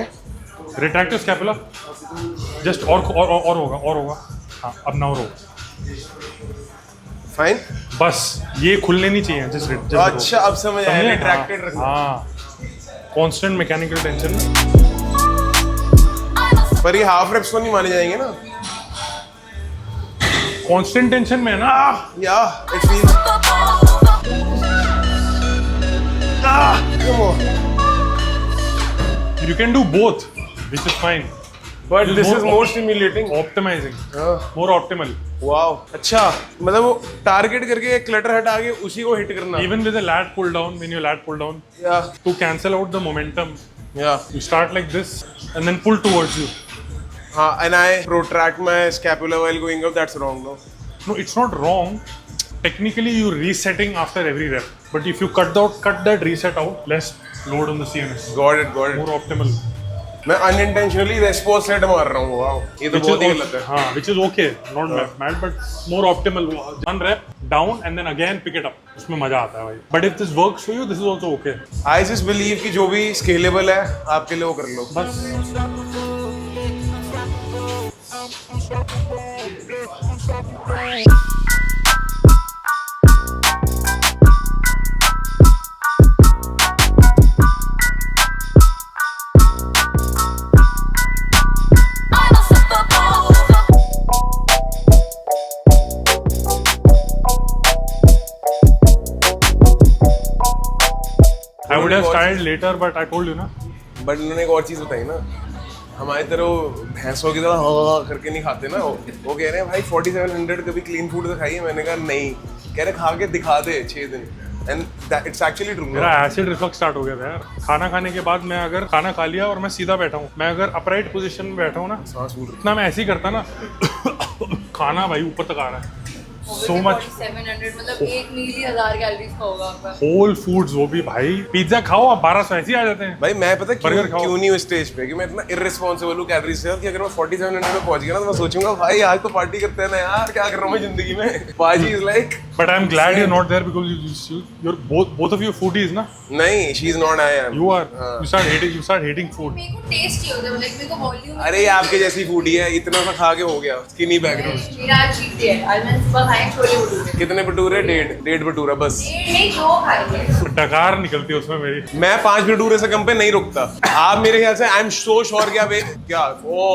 Retract scapula. Just और होगा. हाँ अब ना रो. फाइन. बस ये खुलने नहीं चाहिए. जस्ट अच्छा अब समझ आया. रिट्रैक्टेड रखना. हाँ कांस्टेंट मैकेनिकल टेंशन. पर ये हाफ रेप्स तो नहीं माने जाएंगे ना. कांस्टेंट टेंशन में है ना. या it feels. Come on. You can do both, which is fine. But this is more stimulating. Optimizing. More optimal. Wow. अच्छा मतलब वो टारगेट करके क्लटर हटा के उसी को हिट करना. Even with a lat pull down, when you lat pull down, Yeah. to cancel out the momentum, Yeah. you start like this and then pull towards you. हाँ, and I protract my scapula while going up. That's wrong, no? No, it's not wrong. Technically, you're resetting after every rep. But if you cut that reset out, less load on the CNS. Got it. More optimal. मैं unintentionally response set मार रहा हूँ. Wow ये तो बहुत ही गलत है. हाँ, which is okay, not bad, but more optimal. 1 rep down and then again pick it up. उसमें मजा आता है भाई. But if this works for you, this is also okay. I just believe कि जो भी स्केलेबल है आपके लिए वो कर लो. बस. I would have started later, but I told you ना. बट उन्होंने एक और चीज़ बताई ना, हमारी तरह भैंसों की तरह हाँ करके नहीं खाते ना. वो कह रहे हैं भाई 4700 कभी क्लीन फूड तो खाइए. मैंने कहा नहीं. कह रहे खा के दिखा दे 6 दिन. And it's actually true. मेरा एसिड रिफ्लक्स स्टार्ट हो गया था यार. खाना खाने के बाद मैं अगर खाना खा लिया और मैं सीधा बैठा हूँ, मैं अगर अपराइट पोजीशन में बैठा हूँ ना, सांस फूल. इतना मैं ऐसे ही करता ना, खाना भाई ऊपर तक आ रहा है. so much 700 मतलब एक मील ही 1000 कैलोरीज का होगा आपका। होल फूड्स, वो भी भाई पिज्जा खाओ आप 1200 ऐसे ही आ जाते हैं। भाई मैं पता क्यों Burger खाओ। क्यों नहीं हूँ स्टेज पे कि मैं इतना इररिस्पॉन्सिबल हूँ कैलोरी से कि अगर मैं 4700 में पहुंच गया ना तो मैं सोचूंगा भाई आज तो पार्टी करते हैं ना यार, क्या कर रहा हूँ मैं जिंदगी में। पाजी is like But I'm glad you're not there because you're both of you foodies ना। नहीं, she is not, I am. You are you start hating food। मेरे को टेस्ट ही होता है, लाइक मेरे को वॉल्यूम। अरे ये आपके जैसी फूडी है, इतना सा खा के हो गया स्किनी बैकग्राउंड। मेरा आज चीट डे है, आज मैंने सुबह खाए छोले भटूरे। कितने भटूरे? डेढ़ भटूरा बस। डेढ़ नहीं, 2 खाए। डकार निकलती है उसमें मेरी। मैं 5 भटूरे से कम पे नहीं रुकता। आप मेरे ख्याल से आई एम सो श्योर कि आप क्या ओ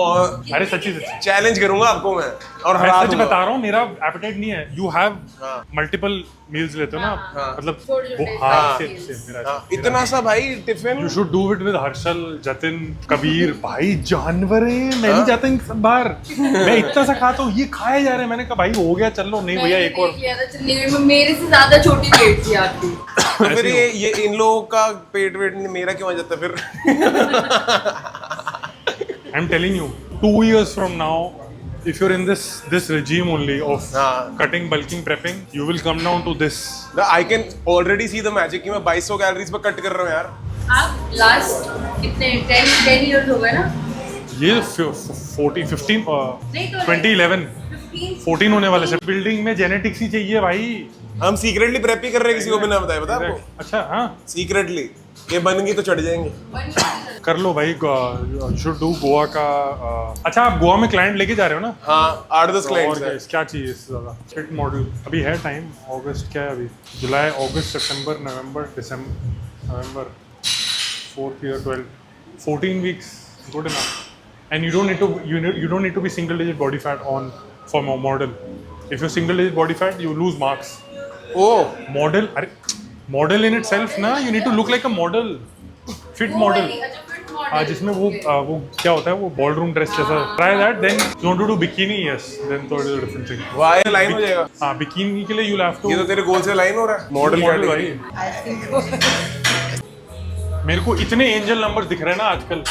अरे सच्ची सच्ची चैलेंज करूंगा आपको मैं और मैं हरा सच दूंगा। बता रहा हूँ, मेरा एपेटाइट नहीं है। यू हैव हाँ। मल्टीपल मील्स लेते हो ना आप, हाँ। मतलब छोटे-छोटे वो हाँ हाँ। same, मेरा हाँ, इतना सा भाई tiffin. You should do it with Harshal, Jatin, Kabir. भाई जानवर है, मैं नहीं जाता इन सब बार। मैं इतना सा खाता हूँ, ये खाए जा रहे हैं। मैंने कहा भाई हो गया, चल लो। नहीं भैया एक और। लिया था चंडीगढ़ में, मेरे से ज्यादा छोटी प्लेट थी आपकी। तो फिर ये इन लोगों का पेट वेट मेरा क्यों आ जाता है फिर? I am telling you 2 years from now, if you're in this regime only of हाँ। cutting, bulking, prepping, you will come down to this. I can already see the magic कि मैं 2200 कैलोरीज पे cut कर रहा हूँ यार। आप last कितने 10 इयर्स हो गए ना? ये 14 15 नहीं तो 2011 15 14 होने वाले से। बिल्डिंग में जेनेटिक्स ही चाहिए भाई। हम सीक्रेटली प्रेप ही कर रहे हैं, किसी को बिना बताए, पता है आपको? अच्छा हाँ, सीक्रेटली ये बन गई तो चढ़ जाएंगे। कर लो भाई। शुड डू गोवा का। अच्छा आप गोवा में क्लाइंट लेके जा रहे हो ना? हाँ 8-10 और क्लाइंट्स क्या हैं। क्या चाहिए इससे ज्यादा? फिट मॉडल अभी है टाइम। अगस्त क्या है अभी? जुलाई, अगस्त, सितंबर, नवंबर, दिसंबर, नवंबर, 4th year 12 14 weeks good enough. And you don't need to be single digit body fat on for model. If you're single digit body fat, you lose marks. Oh Model, अरे model in itself ना, you need to look like a model, fit model. हाँ, जिसमें वो क्या होता है, वो ballroom dress जैसा। Try that, then you want to do bikini, yes, then तो it is a different thing. वाह, ये लाइन हो जाएगा। हाँ, बिकिनी के लिए you'll have to ये तो तेरे गोल से लाइन हो रहा है। मॉडल भाई। कैटेगरी। मेरे को इतने एंजल नंबर दिख रहे हैं ना आजकल।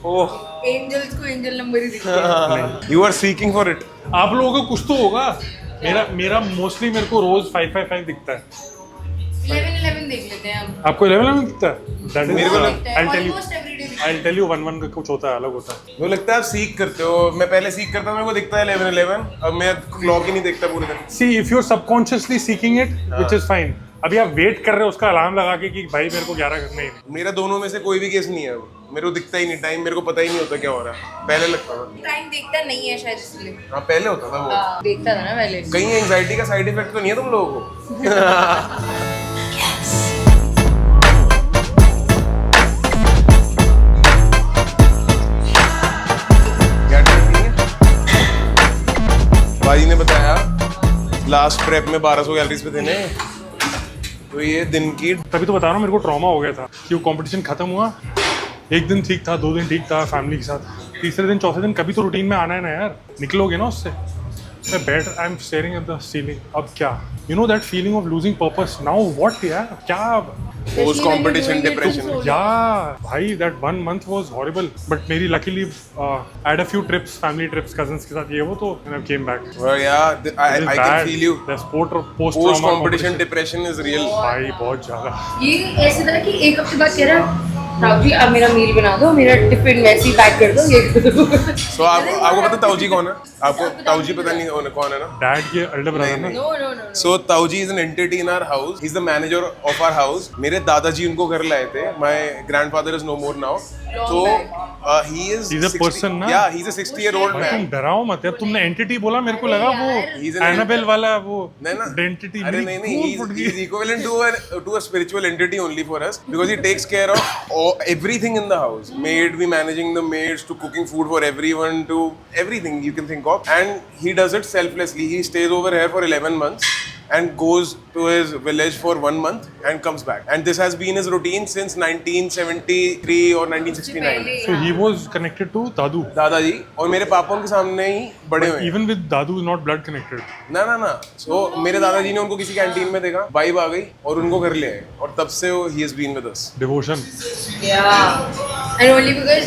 ओह एंजल्स को एंजल नंबर ही दिखते हैं। You are seeking for it. आप लोगों को कुछ तो होगा। मेरा मोस्टली मेरे को रोज 555 दिखता है। 11 देख लेते हैं हम। आपको 11 दिखता है? That is, मेरे को Almost every day दिखता है। I'll tell you 1 का कुछ होता है, अलग होता है। मुझे लगता है आप सीख करते हो। मैं पहले सीख करता था, मेरे को दिखता है 11 अब मैं क्लॉक ही नहीं देखता पूरे दिन। See, if you're subconsciously seeking it, which is fine. अभी आप वेट कर रहे हो उसका अलार्म लगा के कि भाई मेरे को 11 करना ही नहीं। मेरा दोनों में से कोई भी केस नहीं है। मेरे को दिखता ही नहीं टाइम, मेरे को पता ही नहीं होता क्या हो रहा है। पहले लगता था। टाइम देखता नहीं है शायद इसलिए। हाँ पहले होता था वो। हाँ, देखता था ना पहले। कहीं एंजाइटी का साइड इफेक्ट तो नहीं है तुम लोगों को? क्या drink पी है? बाजी ने बताया लास्ट प्रेप में 1200 कैलोरीज पे थे ने, तो ये दिन की। तभी तो बता रहा हूँ, मेरे को ट्रॉमा हो गया था कि वो कंपटीशन खत्म हुआ। एक दिन ठीक था, 2 दिन ठीक था फैमिली के साथ, तीसरे दिन चौथे दिन कभी तो रूटीन में आना है ना यार। निकलोगे ना उससे। मैं बैठ, I am staring at the ceiling. अब क्या, you know that feeling of losing purpose. Now what यार, क्या पोस्ट कंपटीशन डिप्रेशन। या भाई that 1 month was horrible, but मेरी luckily I had a few trips, family trips, cousins के साथ ये वो, तो I came back. Well, yeah, I can feel you. The post Post trauma competition depression is real. भाई बहुत ज्यादा। ये ऐसे था कि एक हफ्ते बाद कह रहा राव जी अब मेरा मील बना दो, मेरा टिफिन वैसे ही पैक कर दो, ये कर दो। So आपको पता ताऊजी कौन है? आपको ताऊजी पता नहीं कौन है ना? डैड के elder brother ना। No. So ताऊजी is an entity in our house. He's the manager of our house. मेरे दादाजी उनको घर लाए थे. My grandfather is no more now. So he is. He's a 60 person ना? Yeah, he's a 60-year-old भाई तुम man. डराओ मत यार। तुमने एंटिटी बोला, मेरे को लगा He's वो an एनाबेल वाला वो नहीं ना? एंटिटी। अरे नहीं, he's equivalent to a spiritual entity only for us because he takes care of everything in the house. Maid, we managing the maids, to cooking food for everyone, to everything you can think of, and he does it selflessly. He stays over here for 11 months and goes to his village for 1 month and comes back. And this has been his routine since 1973 or 1969. So he was connected to दादू। दादाजी और मेरे पापा उनके सामने ही बड़े हुए हैं। Even with Dadu is not blood connected. ना सो मेरे दादाजी ने उनको किसी कैंटीन में देखा, वाइब आ गई और उनको घर ले आए, और तब से वो ही has been with us. Devotion. Yeah. And only because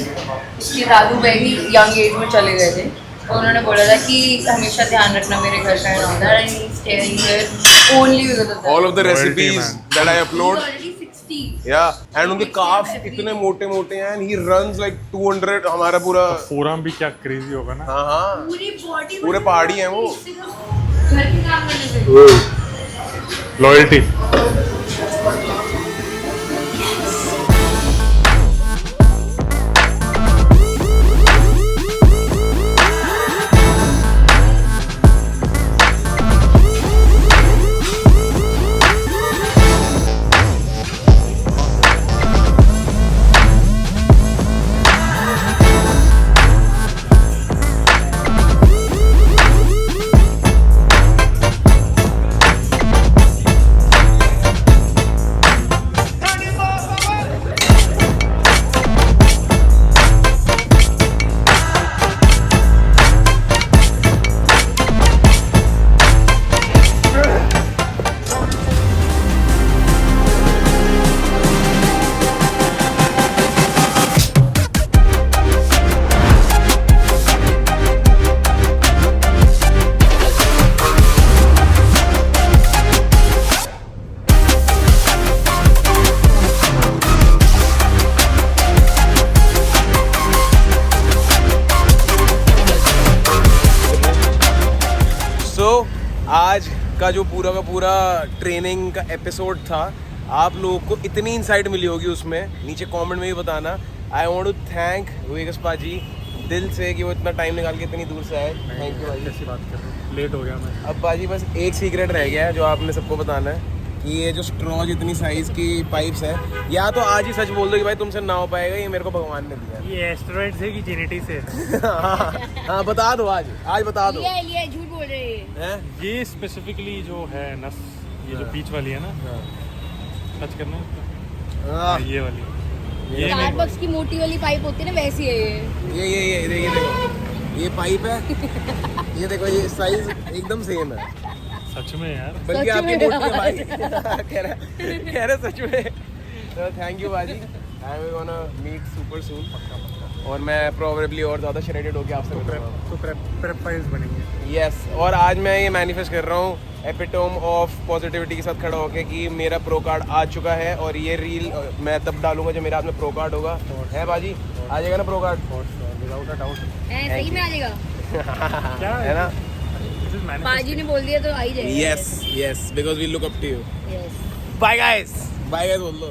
उसके दादू भाई भी young age में चले गए थे। उन्होंने बोला था कि हमेशा ध्यान रखना मेरे घर का and all that and he is staying here only because of All of the Loyalty, recipes man. that I upload. Already 60 Yeah, and उनके calves इतने मोटे मोटे हैं and he runs like 200 हमारा पूरा फोरम भी क्या क्रेजी होगा ना। हाँ हाँ पूरी बॉडी पूरे पहाड़ी हैं वो। घर के काम करने से लॉयल्टी। आज का जो पूरा का पूरा ट्रेनिंग का एपिसोड था, आप लोगों को इतनी इंसाइट मिली होगी उसमें, नीचे कमेंट में भी बताना। I want to thank Vegas पाजी दिल से कि वो इतना टाइम निकाल के इतनी दूर से आए। थैंक यू भाई। कैसी बात कर रहे हो, लेट हो गया मैं। अब बाजी बस एक सीक्रेट रह गया है जो आपने सबको बताना है कि ये जो स्ट्रॉ जितनी साइज की पाइप्स है, या तो आज ही सच बोल दो कि भाई तुमसे ना हो पाएगा, ये मेरे को भगवान ने दिया। ये एस्टेरॉइड से कि जेनेटिक से? हाँ बता दो, आज बता दो। लिया झूठ बोल रहे हैं। हैं? ये स्पेसिफिकली जो है नस, ये जो बीच वाली है ना, टच करना है। हाँ, ये वाली, ये स्टारबक्स की मोटी वाली पाइप होती है ना, वैसी है ये। ये देखो, ये पाइप है। ये देखो, ये साइज एकदम सेम है। सच में यार। बल्कि सच आपकी में? मोटी है भाई। कह रहे सच में। तो थैंक यू बाजी, I will gonna meet super soon. और मैं प्रोबेबली और ज़्यादा श्रेडेड होकर आपसे मिलूंगा। तो प्रेप फाइल्स बनेंगे। यस, और आज मैं ये मैनिफेस्ट कर रहा हूँ एपिटोम ऑफ पॉजिटिविटी के साथ खड़ा होकर कि मेरा प्रो कार्ड आ चुका है, और ये रील मैं तब डालूंगा जब मेरे हाथ में प्रो कार्ड होगा। है बाजी, आ जाएगा ना pro card? Without a doubt. सही में आ जाएगा। क्या है ना? पाजी ने बोल दिया तो आ ही जाएगा। Yes, because we look up to you. Yes. Bye guys, बोल दो।